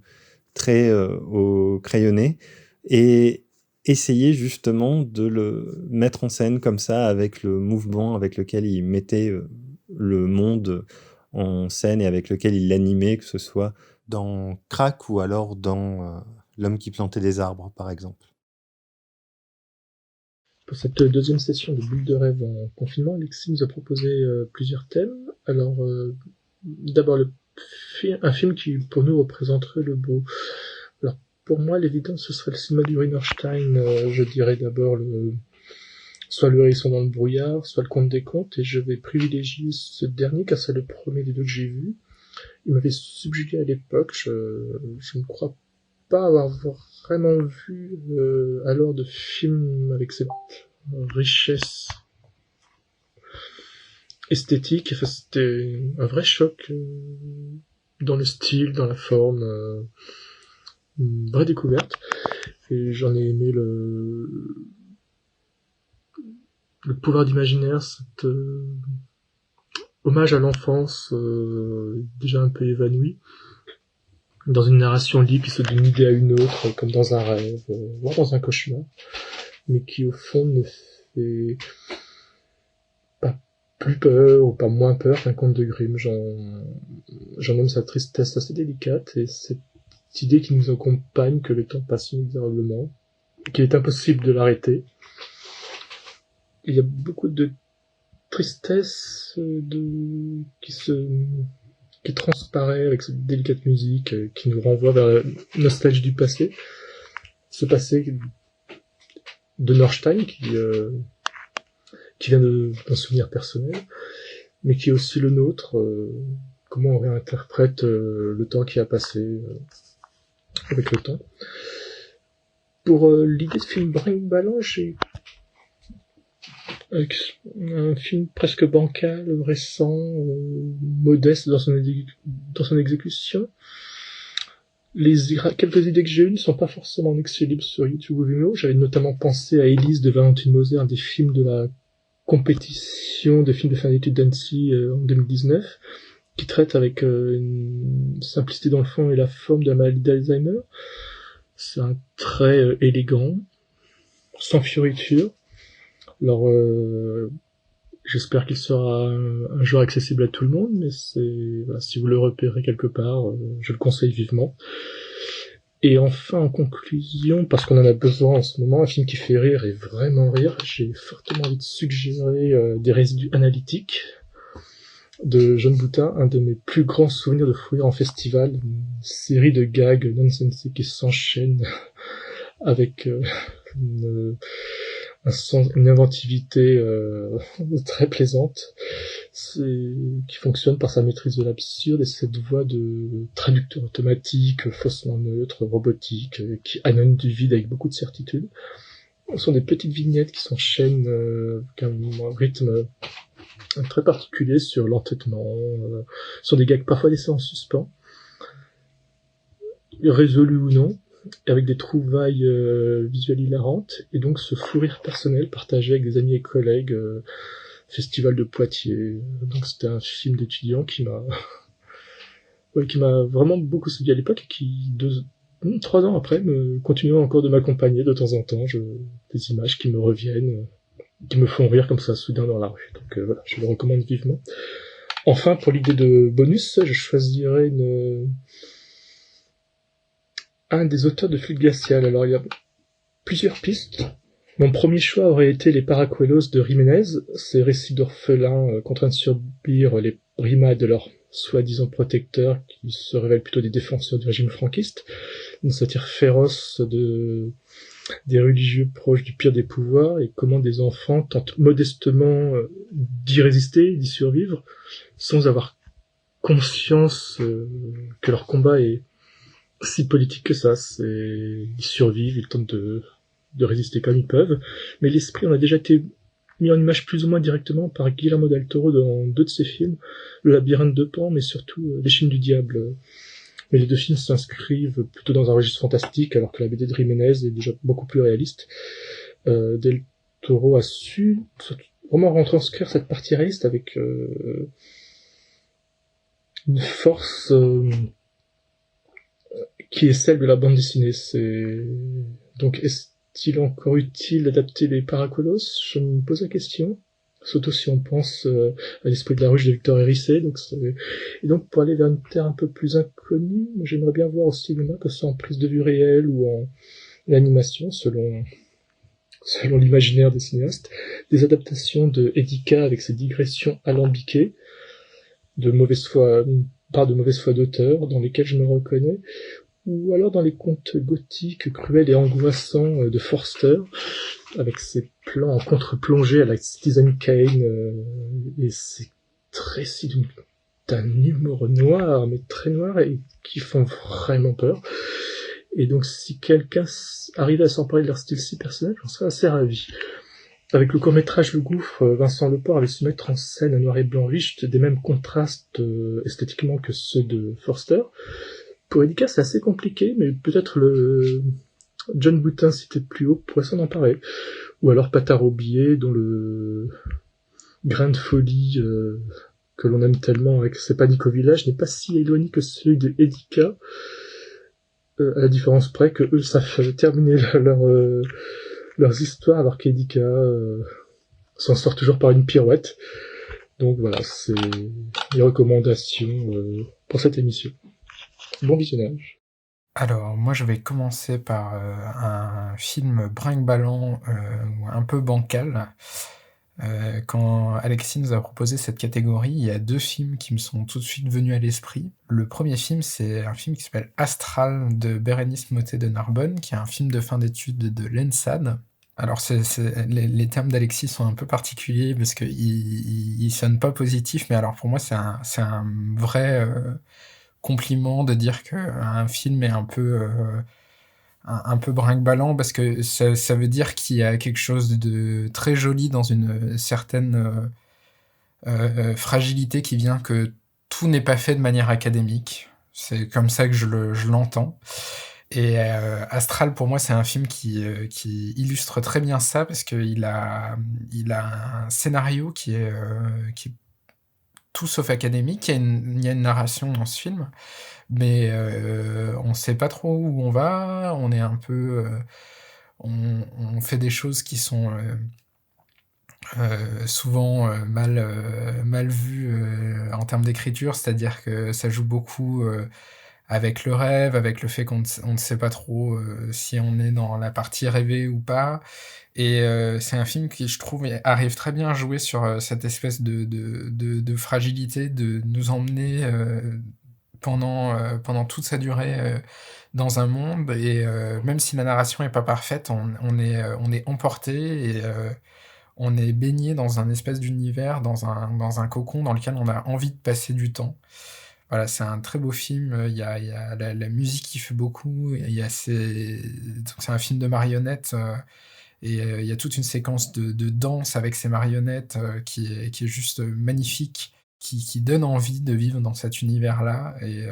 traits au crayonné, et essayer justement de le mettre en scène comme ça, avec le mouvement avec lequel il mettait le monde en scène et avec lequel il l'animait, que ce soit dans Crac ou alors dans L'homme qui plantait des arbres, par exemple. Pour cette deuxième session de Bulles de rêve en confinement, Alexis nous a proposé plusieurs thèmes. Alors, d'abord, un film qui, pour nous, représenterait le beau. Alors, pour moi, l'évident, ce serait le cinéma du Rhinderstein. Je dirais d'abord soit Le Hérisson dans le brouillard, soit Le Conte des Contes, et je vais privilégier ce dernier, car c'est le premier des deux que j'ai vu. Il m'avait subjugué à l'époque. Je ne crois pas avoir vraiment vu alors de film avec cette richesse esthétique. Enfin, c'était un vrai choc dans le style, dans la forme, une vraie découverte. Et j'en ai aimé le pouvoir d'imaginaire, cet hommage à l'enfance déjà un peu évanoui, dans une narration libre qui se d'une idée à une autre, comme dans un rêve, voire dans un cauchemar, mais qui au fond ne fait pas plus peur ou pas moins peur qu'un conte de Grimm. J'en aime sa tristesse assez délicate et cette idée qui nous accompagne que le temps passe inexorablement, qu'il est impossible de l'arrêter. Il y a beaucoup de tristesse qui transparaît avec cette délicate musique qui nous renvoie vers la nostalgie du passé. Ce passé de Norstein qui vient d'un souvenir personnel, mais qui est aussi le nôtre. Comment on réinterprète le temps qui a passé avec le temps. Pour l'idée de film brinque-ballant, j'ai un film presque bancal, récent, modeste dans son exécution. Quelques idées que j'ai eues ne sont pas forcément en accès libre sur YouTube ou Vimeo. J'avais notamment pensé à Élise de Valentine Moser, un des films de la compétition des films de fin d'études d'Annecy en 2019, qui traite avec une simplicité dans le fond et la forme de la maladie d'Alzheimer. C'est un trait élégant, sans fioriture. Alors, j'espère qu'il sera un jour accessible à tout le monde, mais voilà, si vous le repérez quelque part, je le conseille vivement. Et enfin, en conclusion, parce qu'on en a besoin en ce moment, un film qui fait rire et vraiment rire, j'ai fortement envie de suggérer Des résidus analytiques de John Boutin, un de mes plus grands souvenirs de fou rire en festival, une série de gags nonsense qui s'enchaînent avec une inventivité très plaisante, qui fonctionne par sa maîtrise de l'absurde et cette voix de traducteur automatique, faussement neutre, robotique, qui amène du vide avec beaucoup de certitude. Ce sont des petites vignettes qui s'enchaînent avec un rythme très particulier sur l'entêtement, sur des gags parfois laissés en suspens, résolus ou non, avec des trouvailles visuelles hilarantes, et donc ce fou rire personnel partagé avec des amis et collègues, Festival de Poitiers. Donc c'était un film d'étudiant qui m'a vraiment beaucoup séduit à l'époque, et qui, 3 ans après, continue encore de m'accompagner de temps en temps. Des images qui me reviennent, qui me font rire comme ça soudain dans la rue. Donc voilà, je le recommande vivement. Enfin, pour l'idée de bonus, je choisirais un des auteurs de Fluide glacial. Alors, il y a plusieurs pistes. Mon premier choix aurait été Les Paracuelos de Jiménez, ces récits d'orphelins contraints de subir les brimades de leurs soi-disant protecteurs, qui se révèlent plutôt des défenseurs du régime franquiste. Une satire féroce des religieux proches du pire des pouvoirs, et comment des enfants tentent modestement d'y résister, d'y survivre, sans avoir conscience que leur combat est si politique que ça. Ils survivent, ils tentent de résister comme ils peuvent. Mais l'esprit, on a déjà été mis en image plus ou moins directement par Guillermo del Toro dans 2 de ses films, Le Labyrinthe de Pan, mais surtout Les Chines du Diable. Mais les 2 films s'inscrivent plutôt dans un registre fantastique, alors que la BD de Jiménez est déjà beaucoup plus réaliste. Del Toro a su vraiment retranscrire cette partie réaliste avec une force qui est celle de la bande dessinée. Donc, est-il encore utile d'adapter les Paracolos ? Je me pose la question. Surtout si on pense à l'esprit de la ruche de Victor Hérissé. Et donc, pour aller vers une terre un peu plus inconnue, j'aimerais bien voir au cinéma, que ce soit en prise de vue réelle ou en animation, selon l'imaginaire des cinéastes, des adaptations de Edica avec ses digressions alambiquées, de mauvaise foi d'auteur, dans lesquelles je me reconnais, ou alors dans les contes gothiques cruels et angoissants de Forster, avec ses plans en contre-plongée à la Citizen Kane, et ses récits d'un humour noir, mais très noir, et qui font vraiment peur. Et donc, si quelqu'un arrivait à s'emparer de leur style si personnel, j'en serais assez ravi. Avec le court-métrage Le Gouffre, Vincent Leport avait su mettre en scène un noir et blanc riche des mêmes contrastes esthétiquement que ceux de Forster. Pour Edica, c'est assez compliqué, mais peut-être le John Boutin cité plus haut pourrait s'en emparer. Ou alors Pataro Billet, dont le grain de folie que l'on aime tellement avec ses paniques au village n'est pas si éloigné que celui de Edica, à la différence près que eux savent terminer leurs histoires, alors qu'Edica s'en sort toujours par une pirouette. Donc voilà, c'est les recommandations pour cette émission. Bon visionnage. Alors, moi, je vais commencer par un film brinque-ballant, un peu bancal. Quand Alexis nous a proposé cette catégorie, il y a 2 films qui me sont tout de suite venus à l'esprit. Le premier film, c'est un film qui s'appelle Astral de Bérénice Mottet de Narbonne, qui est un film de fin d'études de l'ENSAD. Alors, les termes d'Alexis sont un peu particuliers parce qu'ils sonnent pas positifs, mais alors pour moi, c'est un vrai compliment de dire qu'un film est un peu brinque-ballant, parce que ça veut dire qu'il y a quelque chose de très joli dans une certaine fragilité qui vient que tout n'est pas fait de manière académique. C'est comme ça que je l'entends. Et Astral, pour moi, c'est un film qui illustre très bien ça, parce qu'il a un scénario qui est tout sauf académique. Il y a une narration dans ce film, mais on sait pas trop où on va. On est un peu... on fait des choses qui sont souvent mal vues en termes d'écriture, c'est-à-dire que ça joue beaucoup avec le rêve, avec le fait qu'on ne sait pas trop si on est dans la partie rêvée ou pas. Et c'est un film qui, je trouve, arrive très bien à jouer sur cette espèce de fragilité, de nous emmener pendant toute sa durée dans un monde, et même si la narration est pas parfaite, on est emporté, et on est baigné dans un espèce d'univers, dans un cocon dans lequel on a envie de passer du temps. Voilà, c'est un très beau film. Il y a la musique qui fait beaucoup. Donc c'est un film de marionnettes, et il y a toute une séquence de danse avec ces marionnettes qui est juste magnifique, qui donne envie de vivre dans cet univers-là. Et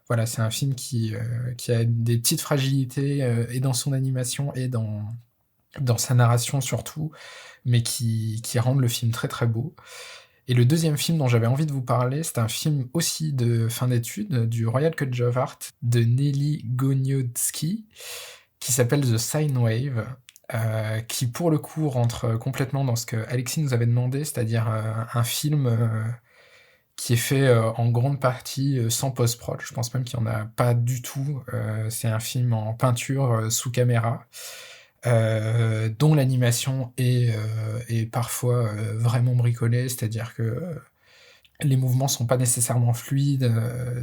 voilà, c'est un film qui a des petites fragilités, et dans son animation et dans sa narration surtout, mais qui rendent le film très très beau. Et le deuxième film dont j'avais envie de vous parler, c'est un film aussi de fin d'études, du Royal College of Art, de Nelly Goniewski, qui s'appelle The Sine Wave, qui pour le coup rentre complètement dans ce que Alexis nous avait demandé, c'est-à-dire un film qui est fait en grande partie sans post-prod. Je pense même qu'il n'y en a pas du tout. C'est un film en peinture sous caméra, dont l'animation est parfois vraiment bricolée, c'est-à-dire que les mouvements sont pas nécessairement fluides.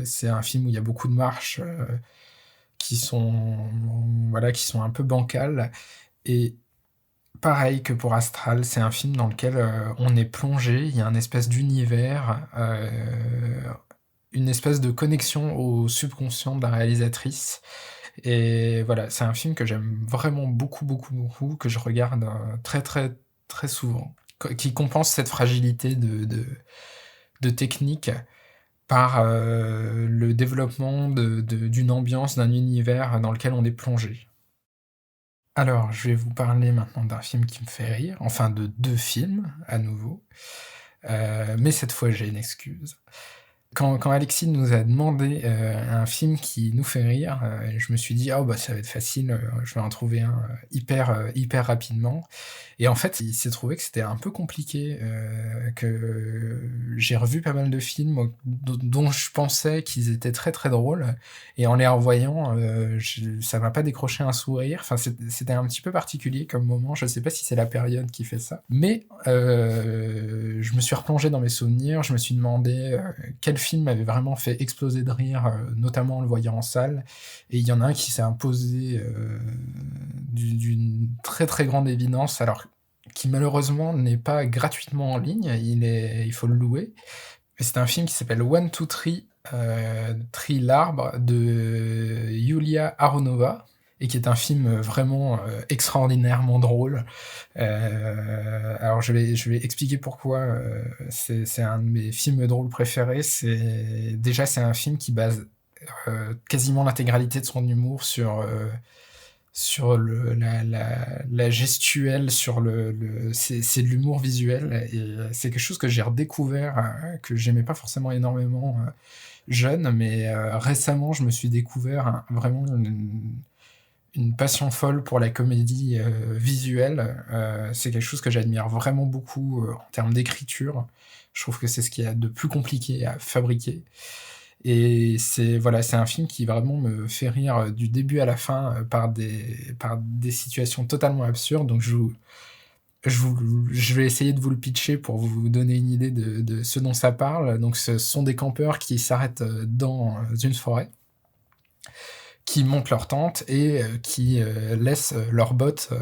C'est un film où il y a beaucoup de marches qui sont un peu bancales. Et pareil que pour Astral, c'est un film dans lequel on est plongé, il y a un espèce d'univers, une espèce de connexion au subconscient de la réalisatrice. Et voilà, c'est un film que j'aime vraiment beaucoup, beaucoup, beaucoup, que je regarde très, très, très souvent, qui compense cette fragilité de technique par le développement d'une ambiance, d'un univers dans lequel on est plongé. Alors, je vais vous parler maintenant d'un film qui me fait rire, enfin de 2 films à nouveau, mais cette fois j'ai une excuse. Quand Alexis nous a demandé un film qui nous fait rire, je me suis dit ah bah ça va être facile, je vais en trouver un hyper rapidement. Et en fait, il s'est trouvé que c'était un peu compliqué, que j'ai revu pas mal de films dont je pensais qu'ils étaient très très drôles, et en les revoyant, ça m'a pas décroché un sourire. Enfin, c'était un petit peu particulier comme moment. Je sais pas si c'est la période qui fait ça, mais je me suis replongé dans mes souvenirs. Je me suis demandé quel film m'avait vraiment fait exploser de rire, notamment en le voyant en salle. Et il y en a un qui s'est imposé d'une très très grande évidence, alors qui malheureusement n'est pas gratuitement en ligne, il faut le louer. Mais c'est un film qui s'appelle One, Two, Three, Three l'arbre de Yulia Aronova, et qui est un film vraiment extraordinairement drôle. Alors je vais expliquer pourquoi c'est un de mes films drôles préférés. C'est un film qui base quasiment l'intégralité de son humour sur la gestuelle, c'est de l'humour visuel, et c'est quelque chose que j'ai redécouvert, que j'aimais pas forcément énormément jeune, mais récemment je me suis découvert vraiment une passion folle pour la comédie visuelle. C'est quelque chose que j'admire vraiment beaucoup en termes d'écriture. Je trouve que c'est ce qu'il y a de plus compliqué à fabriquer. Et c'est un film qui vraiment me fait rire du début à la fin par des situations totalement absurdes. Donc je vais essayer de vous le pitcher pour vous donner une idée de ce dont ça parle. Donc ce sont des campeurs qui s'arrêtent dans une forêt, qui montent leur tente et qui laissent leurs bottes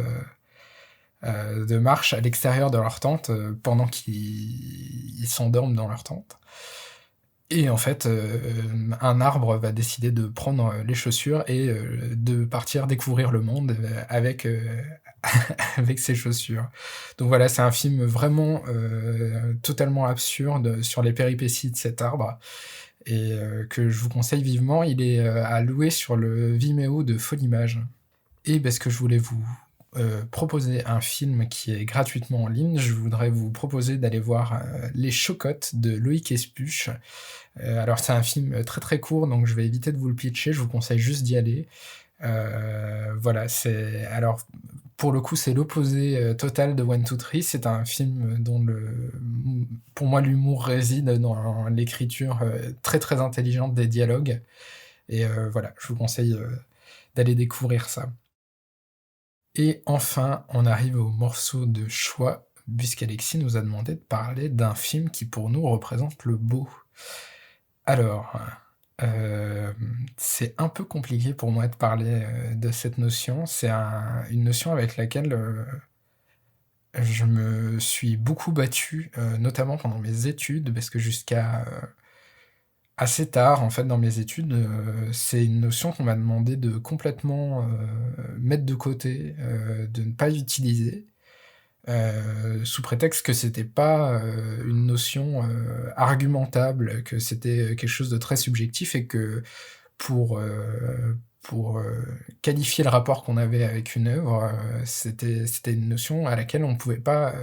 de marche à l'extérieur de leur tente pendant qu'ils s'endorment dans leur tente. Et en fait, un arbre va décider de prendre les chaussures et de partir découvrir le monde avec ses chaussures. Donc voilà, c'est un film vraiment totalement absurde sur les péripéties de cet arbre, et que je vous conseille vivement. Il est à louer sur le Vimeo de Folimage. Et parce que je voulais vous proposer un film qui est gratuitement en ligne, je voudrais vous proposer d'aller voir Les Chocottes de Loïc Espuche. Alors c'est un film très très court, donc je vais éviter de vous le pitcher, je vous conseille juste d'y aller. Alors pour le coup c'est l'opposé total de One, Two, Three. C'est un film dont pour moi l'humour réside dans l'écriture très très intelligente des dialogues, et je vous conseille d'aller découvrir ça. Et enfin, on arrive au morceau de choix, puisqu'Alexis nous a demandé de parler d'un film qui pour nous représente le beau. Alors, c'est un peu compliqué pour moi de parler de cette notion. C'est une notion avec laquelle je me suis beaucoup battu, notamment pendant mes études, parce que jusqu'à assez tard, en fait, dans mes études, c'est une notion qu'on m'a demandé de complètement mettre de côté, de ne pas utiliser, sous prétexte que c'était pas une notion argumentable, que c'était quelque chose de très subjectif, et que pour qualifier le rapport qu'on avait avec une œuvre, c'était une notion à laquelle on ne pouvait pas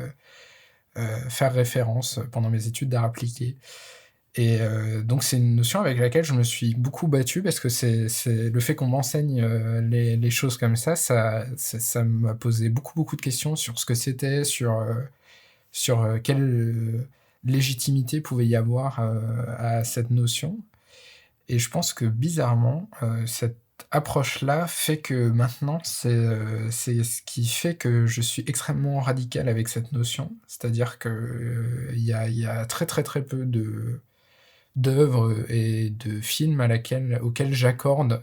faire référence pendant mes études d'art appliqué. Et donc c'est une notion avec laquelle je me suis beaucoup battu, parce que c'est le fait qu'on m'enseigne les choses comme ça m'a posé beaucoup, beaucoup de questions sur ce que c'était, sur quelle légitimité pouvait y avoir à cette notion. Et je pense que bizarrement, cette approche-là fait que maintenant, c'est ce qui fait que je suis extrêmement radical avec cette notion. C'est-à-dire qu'il y a très, très, très peu d'œuvres et de films auxquels j'accorde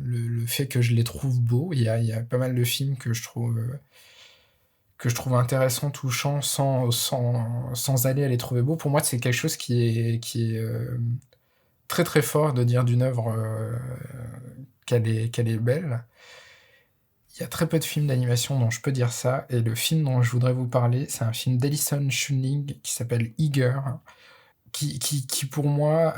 le fait que je les trouve beaux. Il y a pas mal de films que je trouve que je trouve intéressants, touchants, sans aller à les trouver beaux. Pour moi, c'est quelque chose qui est très très fort de dire d'une œuvre qu'elle est belle. Il y a très peu de films d'animation dont je peux dire ça, et le film dont je voudrais vous parler, c'est un film d'Ellison Schunling qui s'appelle Eager, qui pour moi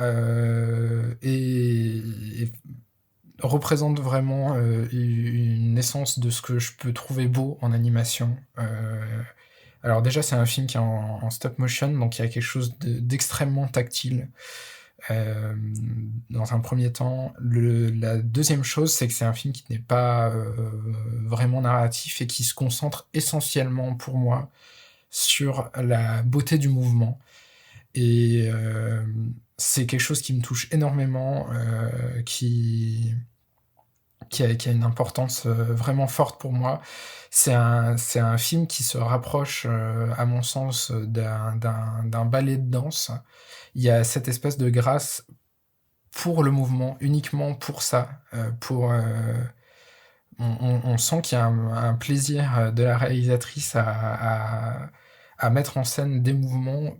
représente vraiment une essence de ce que je peux trouver beau en animation. Alors déjà, c'est un film qui est en stop motion, donc il y a quelque chose d'extrêmement tactile. Dans un premier temps. La deuxième chose, c'est que c'est un film qui n'est pas vraiment narratif et qui se concentre essentiellement, pour moi, sur la beauté du mouvement. Et c'est quelque chose qui me touche énormément, qui a une importance vraiment forte pour moi. C'est un film qui se rapproche, à mon sens, d'un ballet de danse. Il y a cette espèce de grâce pour le mouvement, uniquement pour ça. On sent qu'il y a un plaisir de la réalisatrice à mettre en scène des mouvements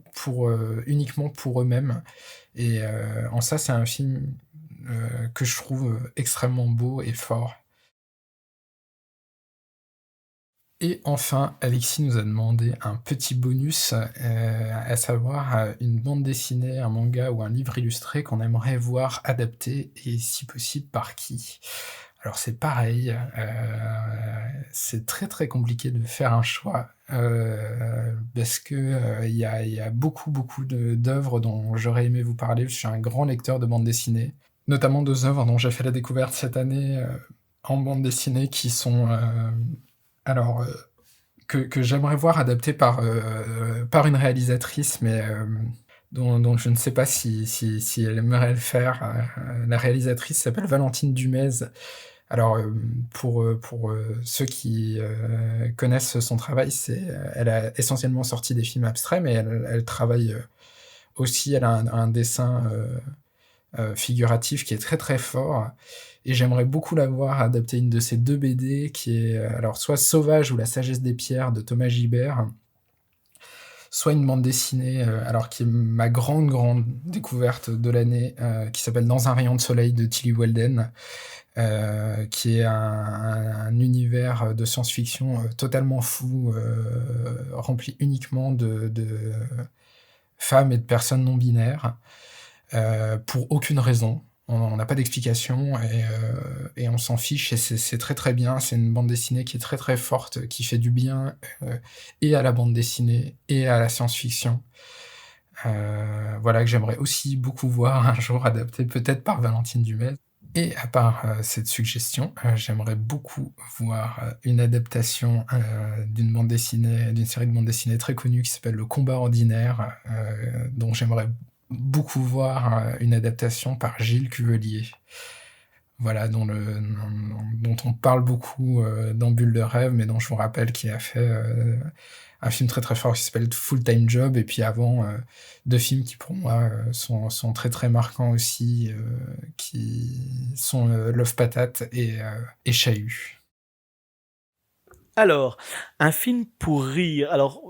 uniquement pour eux-mêmes. Et en ça, c'est un film que je trouve extrêmement beau et fort. Et enfin, Alexis nous a demandé un petit bonus, à savoir une bande dessinée, un manga ou un livre illustré qu'on aimerait voir adapté, et si possible par qui. Alors c'est pareil, c'est très très compliqué de faire un choix, parce que il y a beaucoup d'œuvres dont j'aurais aimé vous parler. Je suis un grand lecteur de bande dessinée, notamment 2 œuvres dont j'ai fait la découverte cette année en bande dessinée, qui sont que j'aimerais voir adaptées par une réalisatrice, mais dont je ne sais pas si elle aimerait le faire. La réalisatrice s'appelle Valentine Dumez. Alors, pour ceux qui connaissent son travail, elle a essentiellement sorti des films abstraits, mais elle travaille aussi, elle a un dessin figuratif qui est très très fort, et j'aimerais beaucoup la voir adapter une de ses 2 BD, qui est alors soit Sauvage ou La sagesse des pierres de Thomas Gilbert, soit une bande dessinée, alors qui est ma grande découverte de l'année, qui s'appelle Dans un rayon de soleil de Tilly Walden, qui est un univers de science-fiction totalement fou, rempli uniquement de femmes et de personnes non binaires, pour aucune raison. On n'a pas d'explication, et on s'en fiche, et c'est très très bien. C'est une bande dessinée qui est très très forte, qui fait du bien et à la bande dessinée et à la science-fiction. Voilà, que j'aimerais aussi beaucoup voir un jour adapté, peut-être par Valentine Dumez. Et à part cette suggestion, j'aimerais beaucoup voir une adaptation d'une série de bandes dessinées très connue qui s'appelle Le Combat ordinaire, dont j'aimerais beaucoup voir une adaptation par Gilles Cuvelier. Voilà, dont on parle beaucoup dans Bulle de rêve, mais dont je vous rappelle qu'il a fait un film très très fort qui s'appelle Full Time Job, et puis avant 2 films qui pour moi sont très très marquants aussi, qui sont Love Patate et Chahut. Alors, un film pour rire. Alors,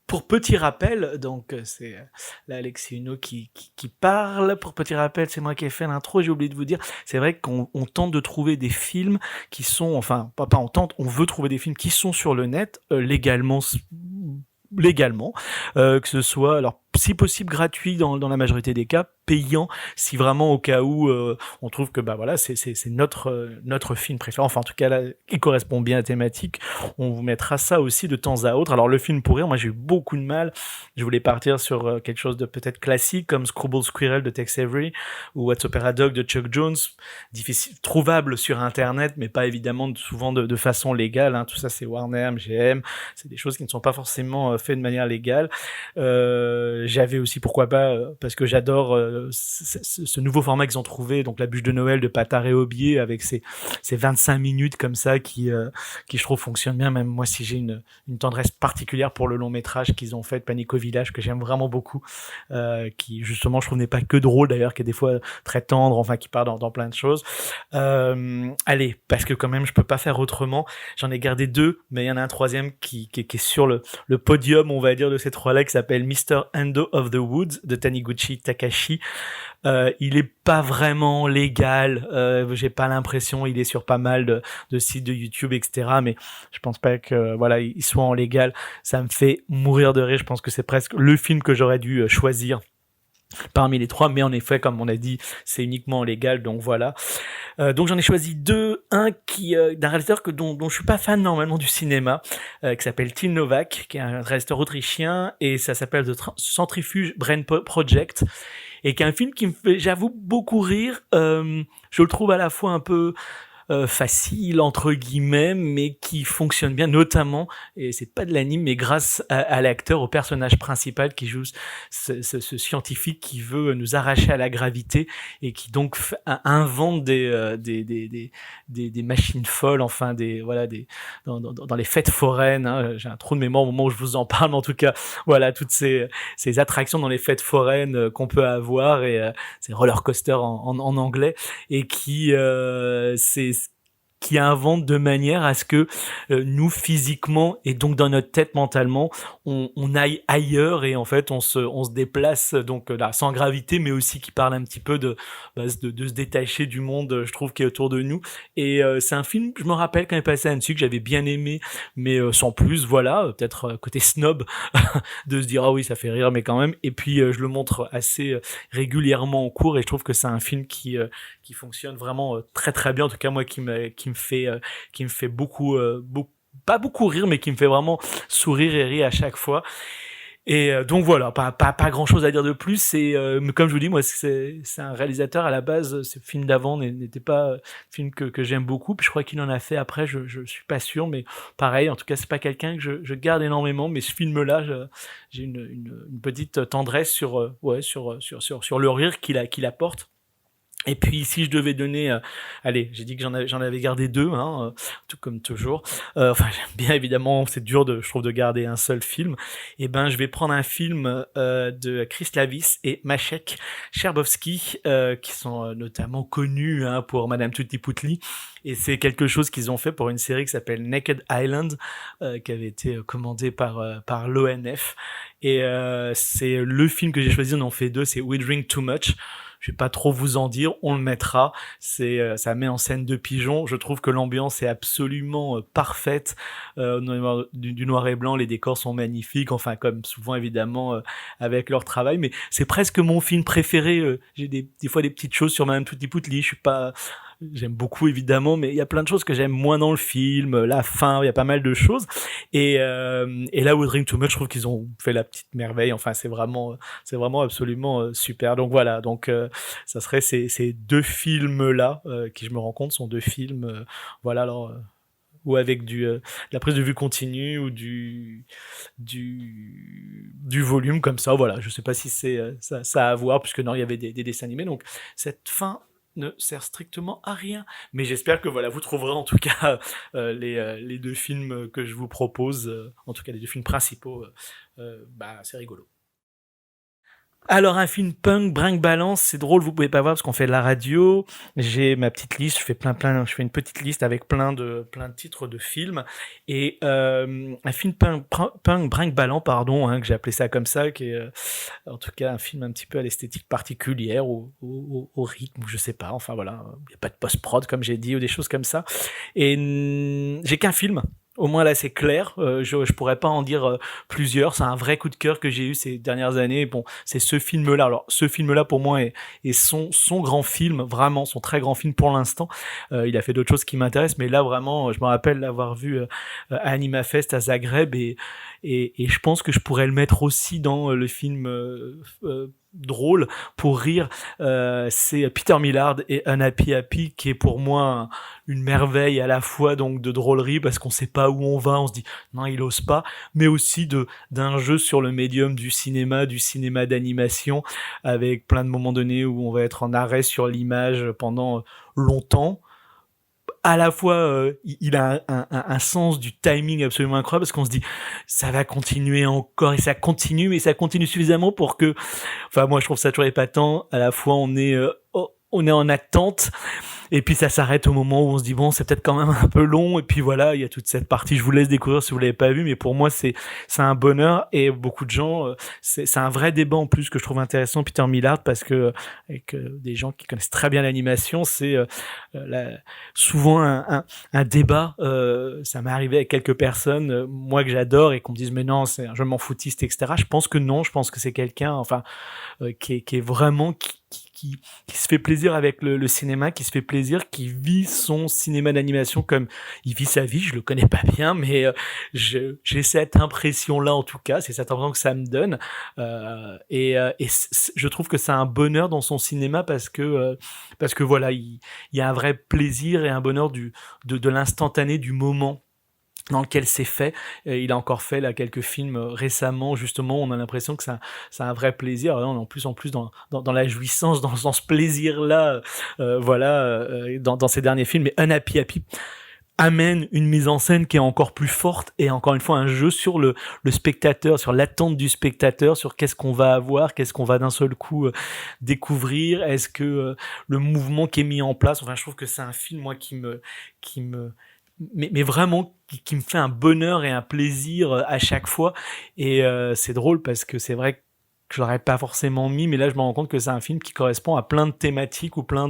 pour petit rappel, donc c'est là Alexis Huneau qui parle. Pour petit rappel, c'est moi qui ai fait l'intro. J'ai oublié de vous dire, c'est vrai qu'on tente de trouver des films qui sont, enfin pas on tente, on veut trouver des films qui sont sur le net légalement, que ce soit alors si possible gratuit dans la majorité des cas, payant si vraiment au cas où on trouve que bah voilà c'est notre film préféré, enfin en tout cas là il correspond bien à la thématique, on vous mettra ça aussi de temps à autre. Alors le film pour rire, moi j'ai eu beaucoup de mal, je voulais partir sur quelque chose de peut-être classique comme Screwball Squirrel de Tex Avery ou What's Opera Dog de Chuck Jones, difficile, trouvable sur internet mais pas évidemment souvent de façon légale, hein. Tout ça c'est Warner, MGM, c'est des choses qui ne sont pas forcément faites de manière légale. j'avais aussi, pourquoi pas, parce que j'adore ce nouveau format qu'ils ont trouvé, donc la bûche de Noël de Patard et Aubier, avec ces 25 minutes comme ça qui je trouve fonctionnent bien. Même moi, si j'ai une tendresse particulière pour le long métrage qu'ils ont fait, Panique au village, que j'aime vraiment beaucoup, qui justement je trouve n'est pas que drôle d'ailleurs, qui est des fois très tendre, enfin qui part dans plein de choses. Allez, parce que quand même je peux pas faire autrement. J'en ai gardé 2, mais il y en a un troisième qui est sur le podium, on va dire, de ces 3-là, qui s'appelle Mr. Endo of the Woods de Taniguchi Takashi. Il est pas vraiment légal, j'ai pas l'impression, il est sur pas mal de sites de YouTube, etc. Mais je pense pas que voilà, il soit en légal. Ça me fait mourir de rire. Je pense que c'est presque le film que j'aurais dû choisir parmi les 3, mais en effet, comme on a dit, c'est uniquement légal, donc voilà. Donc j'en ai choisi 2, un qui d'un réalisateur dont je suis pas fan normalement du cinéma, qui s'appelle Till Novak, qui est un réalisateur autrichien, et ça s'appelle The Centrifuge Brain Project, et qui est un film qui me fait, j'avoue, beaucoup rire. Je le trouve à la fois un peu facile entre guillemets, mais qui fonctionne bien, notamment, et c'est pas de l'anime, mais grâce à l'acteur, au personnage principal qui joue ce scientifique qui veut nous arracher à la gravité et qui donc invente des machines folles, enfin dans les fêtes foraines, hein. J'ai un trou de mémoire au moment où je vous en parle, mais en tout cas voilà, toutes ces attractions dans les fêtes foraines qu'on peut avoir, et ces roller coaster en anglais, et qui invente de manière à ce que nous, physiquement, et donc dans notre tête, mentalement, on aille ailleurs, et en fait on se déplace donc là, sans gravité, mais aussi qui parle un petit peu de se détacher du monde, je trouve, qui est autour de nous. Et c'est un film, je me rappelle quand il est passé à Annecy, que j'avais bien aimé, mais sans plus, voilà, peut-être côté snob de se dire ah oui, ça fait rire, mais quand même. Et puis je le montre assez régulièrement en cours, et je trouve que c'est un film qui fonctionne vraiment très très bien, en tout cas moi, qui me fait beaucoup, pas beaucoup rire, mais qui me fait vraiment sourire et rire à chaque fois. Et donc voilà, pas grand chose à dire de plus. Et comme je vous dis, moi c'est un réalisateur à la base. Ce film d'avant n'était pas un film que j'aime beaucoup. Puis je crois qu'il en a fait après, je suis pas sûr, mais pareil. En tout cas, c'est pas quelqu'un que je garde énormément. Mais ce film-là, j'ai une petite tendresse sur le rire qu'il apporte. Et puis si je devais donner, allez, j'ai dit que j'en avais gardé 2, hein, tout comme toujours. Enfin, bien évidemment, c'est dur je trouve, de garder un seul film. Et ben, je vais prendre un film de Chris Lavis et Maciek Szczerbowski, qui sont notamment connus, hein, pour Madame Tutti-Poutli. Et c'est quelque chose qu'ils ont fait pour une série qui s'appelle Naked Island, qui avait été commandée par l'ONF. Et c'est le film que j'ai choisi. On en fait 2. C'est We Drink Too Much. Je vais pas trop vous en dire, on le mettra. Ça met en scène 2 pigeons. Je trouve que l'ambiance est absolument parfaite. Du noir et blanc, les décors sont magnifiques. Enfin, comme souvent évidemment avec leur travail. Mais c'est presque mon film préféré. J'ai des fois des petites choses sur Madame Tutti-Poutli. J'aime beaucoup évidemment, mais il y a plein de choses que j'aime moins dans le film, la fin, il y a pas mal de choses. Et là, We Drink Too Much, je trouve qu'ils ont fait la petite merveille. Enfin, c'est vraiment absolument super. Donc voilà, ça serait ces 2 films-là qui, je me rends compte, sont 2 films, voilà, alors ou avec de la prise de vue continue, ou du volume comme ça. Voilà, je sais pas si c'est ça à voir, puisque non, il y avait des dessins animés. Donc cette fin ne sert strictement à rien, mais j'espère que voilà, vous trouverez en tout cas les 2 films que je vous propose, en tout cas les 2 films principaux, c'est rigolo. Alors, un film punk, brinque-balance, c'est drôle, vous pouvez pas voir parce qu'on fait de la radio. J'ai ma petite liste, je fais une petite liste avec plein de titres de films. Et un film punk, brinque-ballant, pardon, hein, que j'ai appelé ça comme ça, qui est en tout cas un film un petit peu à l'esthétique particulière, au rythme, je sais pas, enfin voilà, il n'y a pas de post-prod comme j'ai dit, ou des choses comme ça. Et j'ai qu'un film. Au moins là c'est clair, je pourrais pas en dire plusieurs. C'est un vrai coup de cœur que j'ai eu ces dernières années. Bon, c'est ce film-là. Alors ce film-là pour moi est son grand film, vraiment son très grand film pour l'instant. Il a fait d'autres choses qui m'intéressent, mais là vraiment, je me rappelle l'avoir vu à Animafest à Zagreb, et je pense que je pourrais le mettre aussi dans le film drôle pour rire, c'est Peter Millard et Unhappy Happy, qui est pour moi une merveille à la fois donc de drôlerie parce qu'on sait pas où on va, on se dit non il ose pas, mais aussi d'un jeu sur le médium du cinéma d'animation, avec plein de moments donnés où on va être en arrêt sur l'image pendant longtemps. À la fois, il a un sens du timing absolument incroyable parce qu'on se dit ça va continuer encore et ça continue, mais ça continue suffisamment pour que, enfin moi je trouve ça toujours épatant. À la fois on est en attente et puis ça s'arrête au moment où on se dit bon c'est peut-être quand même un peu long, et puis voilà il y a toute cette partie, je vous laisse découvrir si vous l'avez pas vu, mais pour moi c'est un bonheur, et beaucoup de gens c'est un vrai débat en plus que je trouve intéressant, Peter Millard, parce que avec des gens qui connaissent très bien l'animation, c'est souvent un débat, ça m'est arrivé avec quelques personnes, moi que j'adore, et qu'on me dise mais non c'est un jeu m'en foutiste, etc. Je pense que non, je pense que c'est quelqu'un enfin qui est vraiment qui se fait plaisir avec le cinéma, qui se fait plaisir, qui vit son cinéma d'animation comme il vit sa vie. Je le connais pas bien, mais j'ai cette impression-là en tout cas, c'est cette impression que ça me donne. Je trouve que c'est un bonheur dans son cinéma parce que voilà, il y a un vrai plaisir et un bonheur de l'instantané, du moment dans lequel c'est fait. Il a encore fait là quelques films récemment, justement, on a l'impression que ça a un vrai plaisir. Alors, en plus dans la jouissance, dans ce plaisir là, dans ces derniers films. Mais Unhappy Happy amène une mise en scène qui est encore plus forte, et encore une fois un jeu sur le spectateur, sur l'attente du spectateur, sur qu'est-ce qu'on va avoir, qu'est-ce qu'on va d'un seul coup découvrir, est-ce que le mouvement qui est mis en place, enfin je trouve que c'est un film moi qui me mais vraiment qui me fait un bonheur et un plaisir à chaque fois, et c'est drôle parce que c'est vrai que je l'aurais pas forcément mis, mais là je me rends compte que c'est un film qui correspond à plein de thématiques ou plein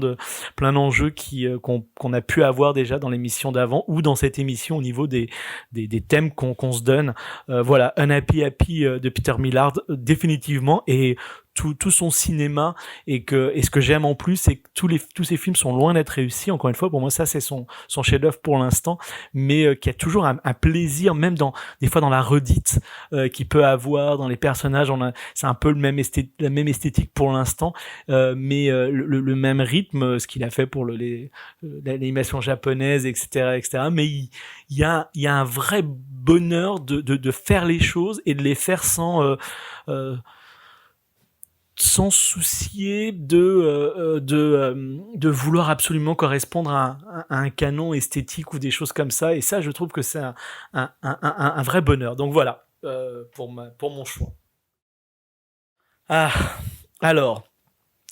d'enjeux qu'on a pu avoir déjà dans l'émission d'avant ou dans cette émission au niveau des thèmes qu'on se donne. Voilà, Unhappy Happy de Peter Millard, définitivement, et tout son cinéma, et ce que j'aime en plus, c'est que tous ces films sont loin d'être réussis. Encore une fois, pour moi, ça c'est son chef-d'œuvre pour l'instant, mais qui a toujours un plaisir, même des fois dans la redite qu'il peut avoir dans les personnages. C'est un peu la même esthétique pour l'instant, mais le même rythme, ce qu'il a fait pour l'animation japonaise, etc., etc. Mais il y a un vrai bonheur de faire les choses et de les faire sans soucier de vouloir absolument correspondre à un canon esthétique ou des choses comme ça, et ça je trouve que c'est un vrai bonheur. Donc voilà, pour mon choix. Alors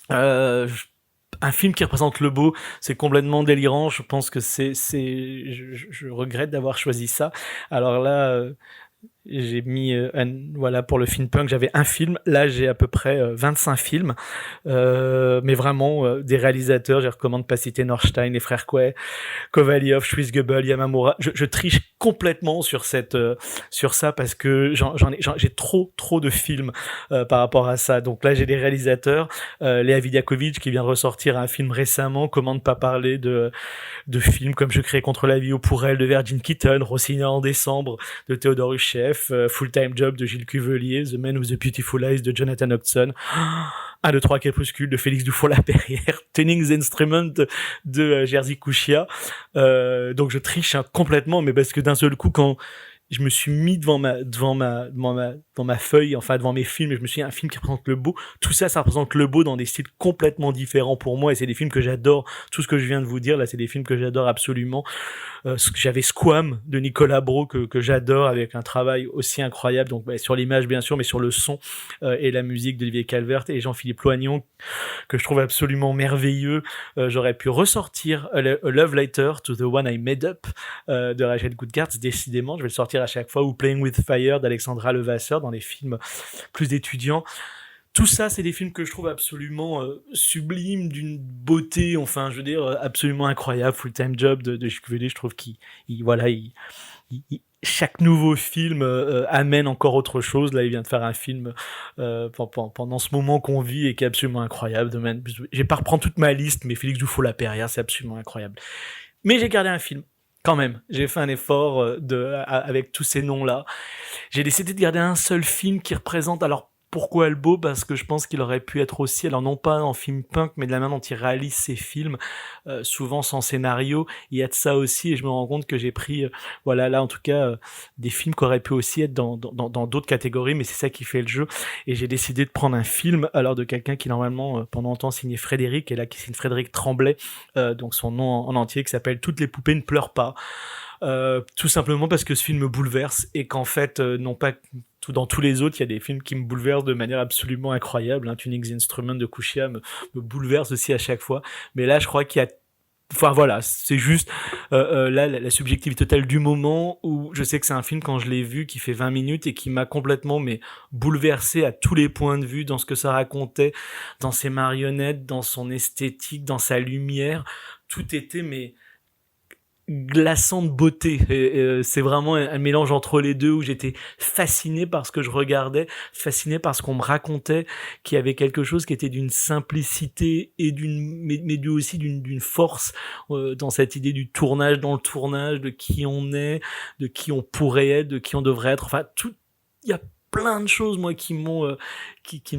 un film qui représente le beau, c'est complètement délirant, je pense que je regrette d'avoir choisi ça. Alors là j'ai mis voilà, pour le film punk j'avais un film, là j'ai à peu près 25 films, mais vraiment des réalisateurs, je recommande pas citer Norstein, les frères Quay, Kovalyov, Schwitzgebel, Yamamura. Je triche complètement sur ça parce que j'ai trop de films par rapport à ça. Donc là j'ai des réalisateurs, Lea Vidakovic qui vient de ressortir un film récemment, comment ne pas parler de films comme Je crée contre la vie ou pour elle de Virgin Keaton, Rocinha en décembre de Théodore Huchef, Full Time Job de Gilles Cuvelier, The Man with the Beautiful Eyes de Jonathan Hodgson, 1, 2, 3 Crépuscule de Félix Dufour-Laperrière, Tuning Instrument de Jerzy Kouchia. Donc je triche complètement, mais parce que d'un seul coup, quand je me suis mis devant ma feuille, enfin devant mes films, et je me suis dit un film qui représente le beau, tout ça représente le beau dans des styles complètement différents pour moi, et c'est des films que j'adore. Tout ce que je viens de vous dire là, c'est des films que j'adore absolument. J'avais Squam de Nicolas Brault que j'adore, avec un travail aussi incroyable, donc sur l'image bien sûr, mais sur le son et la musique d'Olivier Calvert et Jean-Philippe Loignon, que je trouve absolument merveilleux. J'aurais pu ressortir A Love Letter to the One I Made Up de Rachel Goodgarts, décidément je vais le sortir à chaque fois, ou Playing with Fire d'Alexandra Levasseur dans les films plus d'étudiants. Tout ça, c'est des films que je trouve absolument sublimes, d'une beauté, enfin, je veux dire, absolument incroyable. Full Time Job de Gilles Cuvelier, je trouve chaque nouveau film amène encore autre chose. Là, il vient de faire un film pendant ce moment qu'on vit et qui est absolument incroyable. Je vais pas reprendre toute ma liste, mais Félix Dufault-Laperrière, c'est absolument incroyable. Mais j'ai gardé un film. Quand même, j'ai fait un effort avec tous ces noms-là. J'ai décidé de garder un seul film qui représente, alors Pourquoi le beau ? Parce que je pense qu'il aurait pu être aussi, alors non pas en film punk, mais de la manière dont il réalise ses films, souvent sans scénario. Il y a de ça aussi, et je me rends compte que j'ai pris, voilà, là en tout cas, des films qui auraient pu aussi être dans d'autres catégories, mais c'est ça qui fait le jeu. Et j'ai décidé de prendre un film, alors de quelqu'un qui normalement, pendant longtemps signait Frédéric, et là qui signe Frédéric Tremblay, donc son nom en entier, qui s'appelle Toutes les poupées ne pleurent pas. Tout simplement parce que ce film me bouleverse, et qu'en fait, non pas dans tous les autres, il y a des films qui me bouleversent de manière absolument incroyable. Hein. Tuning the Instrument de Kuchia me bouleverse aussi à chaque fois. Mais là, je crois qu'il y a... Enfin voilà, c'est juste là la subjectivité totale du moment, où je sais que c'est un film, quand je l'ai vu, qui fait 20 minutes et qui m'a complètement bouleversé à tous les points de vue, dans ce que ça racontait, dans ses marionnettes, dans son esthétique, dans sa lumière. Tout était glaçant de beauté, et c'est vraiment un mélange entre les deux, où j'étais fasciné par ce que je regardais, fasciné par ce qu'on me racontait, qui avait quelque chose qui était d'une simplicité et mais aussi d'une force dans cette idée du tournage dans le tournage, de qui on est, de qui on pourrait être, de qui on devrait être. Enfin, tout, il y a plein de choses moi qui me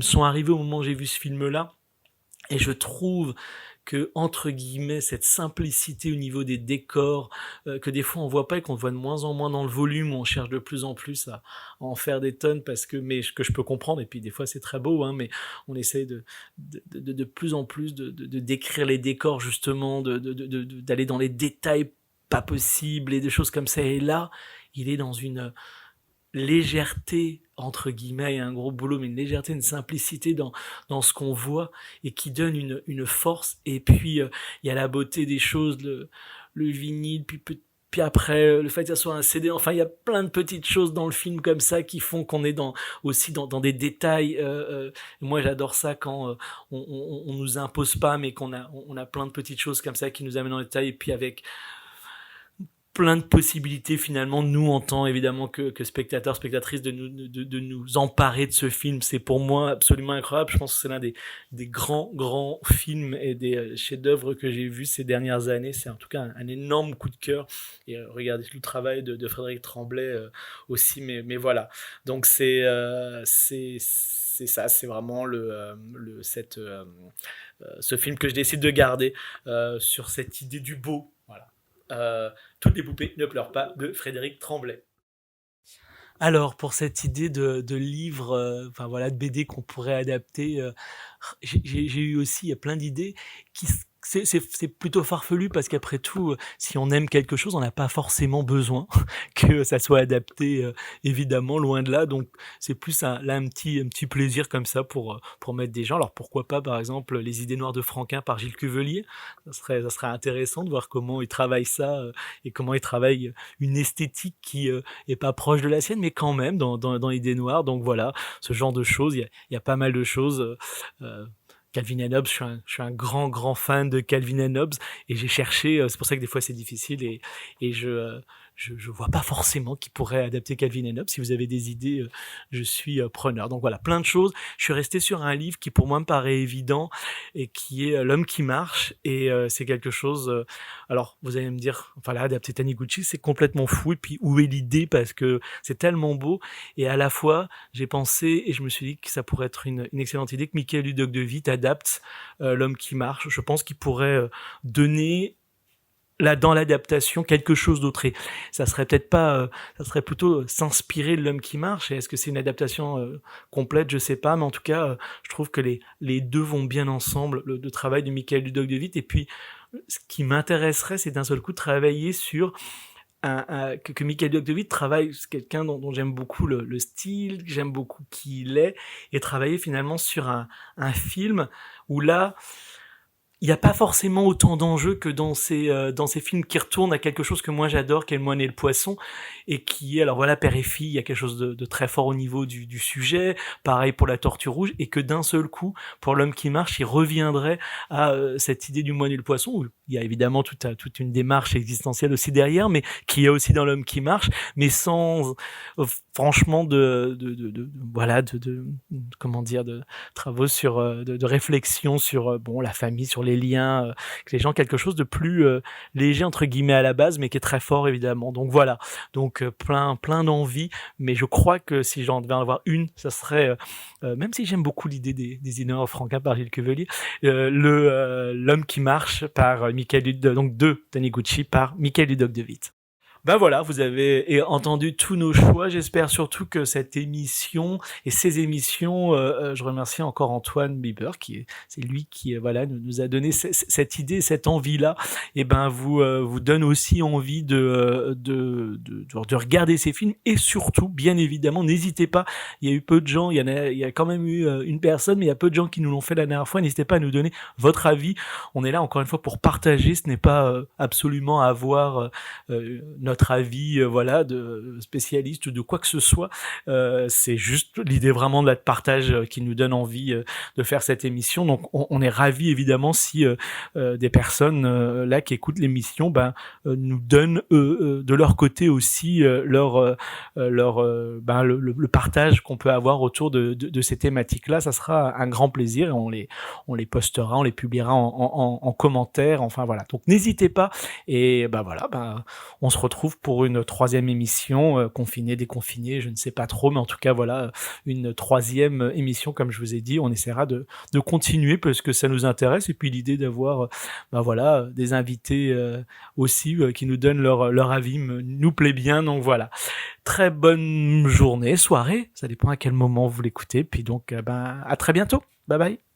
sont arrivées au moment où j'ai vu ce film-là, et je trouve que, entre guillemets, cette simplicité au niveau des décors, que des fois on voit pas et qu'on voit de moins en moins dans le volume, où on cherche de plus en plus à en faire des tonnes, mais que je peux comprendre, et puis des fois c'est très beau, hein, mais on essaie de plus en plus de décrire les décors, justement, d'aller dans les détails pas possibles, et des choses comme ça, et là, il est dans une légèreté, entre guillemets, et un gros boulot, mais une légèreté, une simplicité dans ce qu'on voit, et qui donne une force. Et puis il y a la beauté des choses, le vinyle, puis après le fait que ça soit un CD. Enfin, il y a plein de petites choses dans le film comme ça qui font qu'on est aussi dans des détails. Moi, j'adore ça quand on nous impose pas, mais qu'on a plein de petites choses comme ça qui nous amènent dans les détails, et puis avec plein de possibilités, finalement, nous, en tant évidemment que spectateurs, spectatrices, de nous emparer de ce film. C'est pour moi absolument incroyable. Je pense que c'est l'un des grands films et des chefs-d'œuvre que j'ai vus ces dernières années. C'est en tout cas un énorme coup de cœur. Et regardez tout le travail de Frédéric Tremblay aussi, mais voilà. Donc c'est ça, c'est vraiment ce film que je décide de garder sur cette idée du beau. Voilà. Toutes les poupées ne pleurent pas, de Frédéric Tremblay. Alors, pour cette idée de livre, enfin voilà, de BD qu'on pourrait adapter, j'ai eu aussi, il y a plein d'idées qui c'est plutôt farfelu, parce qu'après tout, si on aime quelque chose, on n'a pas forcément besoin que ça soit adapté, évidemment, loin de là. Donc c'est plus un petit plaisir comme ça pour mettre des gens. Alors pourquoi pas, par exemple, Les idées noires de Franquin par Gilles Cuvelier. Ça serait intéressant de voir comment il travaille ça, et comment il travaille une esthétique qui est pas proche de la sienne, mais quand même dans Idées noires. Donc voilà, ce genre de choses. Il y a pas mal de choses. Calvin & Hobbes, je suis un grand fan de Calvin & Hobbes, et j'ai cherché, c'est pour ça que des fois c'est difficile, et je vois pas forcément qui pourrait adapter Calvin & Hobbes. Si vous avez des idées, je suis preneur. Donc voilà, plein de choses. Je suis resté sur un livre qui pour moi me paraît évident, et qui est L'homme qui marche, et c'est quelque chose, alors vous allez me dire, enfin là, adapter Taniguchi, c'est complètement fou, et puis où est l'idée, parce que c'est tellement beau, et à la fois j'ai pensé, et je me suis dit que ça pourrait être une excellente idée, que Michael Ludoc de Witt adapte L'homme qui marche. Je pense qu'il pourrait donner là, dans l'adaptation, quelque chose d'autre. Et ça serait peut-être pas, ça serait plutôt s'inspirer de L'homme qui marche. Et est-ce que c'est une adaptation complète? Je sais pas, mais en tout cas, je trouve que les deux vont bien ensemble, le travail de Michael Ludoc de Witt. Et puis, ce qui m'intéresserait, c'est d'un seul coup de travailler sur que Michael Ludoc de Witt travaille, c'est quelqu'un dont j'aime beaucoup le style, que j'aime beaucoup qui il est, et travailler finalement sur un film où là, il n'y a pas forcément autant d'enjeux que dans ces films qui retournent à quelque chose que moi j'adore, qui est Le Moine et le Poisson, et qui est, alors voilà, Père et Fille, il y a quelque chose de très fort au niveau du sujet, pareil pour La Tortue Rouge, et que d'un seul coup, pour L'Homme qui marche, il reviendrait à cette idée du Moine et le Poisson, où il y a évidemment toute une démarche existentielle aussi derrière, mais qui est aussi dans L'Homme qui marche, mais sans franchement comment dire, de travaux sur de réflexion sur la famille, sur les les liens avec les gens, quelque chose de plus léger entre guillemets à la base, mais qui est très fort évidemment. Donc voilà, donc plein d'envie, mais je crois que si j'en devais en avoir une, ça serait, même si j'aime beaucoup l'idée des Inner Franquin par Gilles Cuvelier, L'homme qui marche par donc de Taniguchi par Michael Dudok de Witt. Ben voilà, vous avez entendu tous nos choix. J'espère surtout que cette émission et ces émissions, je remercie encore Antoine Bieber, c'est lui qui voilà nous a donné cette idée, cette envie-là. Et ben vous donne aussi envie de regarder ces films et surtout, bien évidemment, n'hésitez pas. Il y a eu peu de gens, il y a quand même eu une personne, mais il y a peu de gens qui nous l'ont fait la dernière fois. N'hésitez pas à nous donner votre avis. On est là encore une fois pour partager. Ce n'est pas absolument avoir notre avis voilà de spécialiste ou de quoi que ce soit, c'est juste l'idée vraiment de la partage qui nous donne envie de faire cette émission. Donc on est ravis évidemment si des personnes là qui écoutent l'émission nous donnent de leur côté aussi le partage qu'on peut avoir autour de ces thématiques là. Ça sera un grand plaisir et on les postera, on les publiera en commentaire, enfin voilà. Donc n'hésitez pas et on se retrouve pour une troisième émission, confiné, déconfiné, je ne sais pas trop, mais en tout cas voilà, une troisième émission, comme je vous ai dit, on essaiera de continuer parce que ça nous intéresse, et puis l'idée d'avoir des invités aussi qui nous donnent leur avis nous plaît bien, donc voilà. Très bonne journée, soirée, ça dépend à quel moment vous l'écoutez, puis donc à très bientôt, bye bye.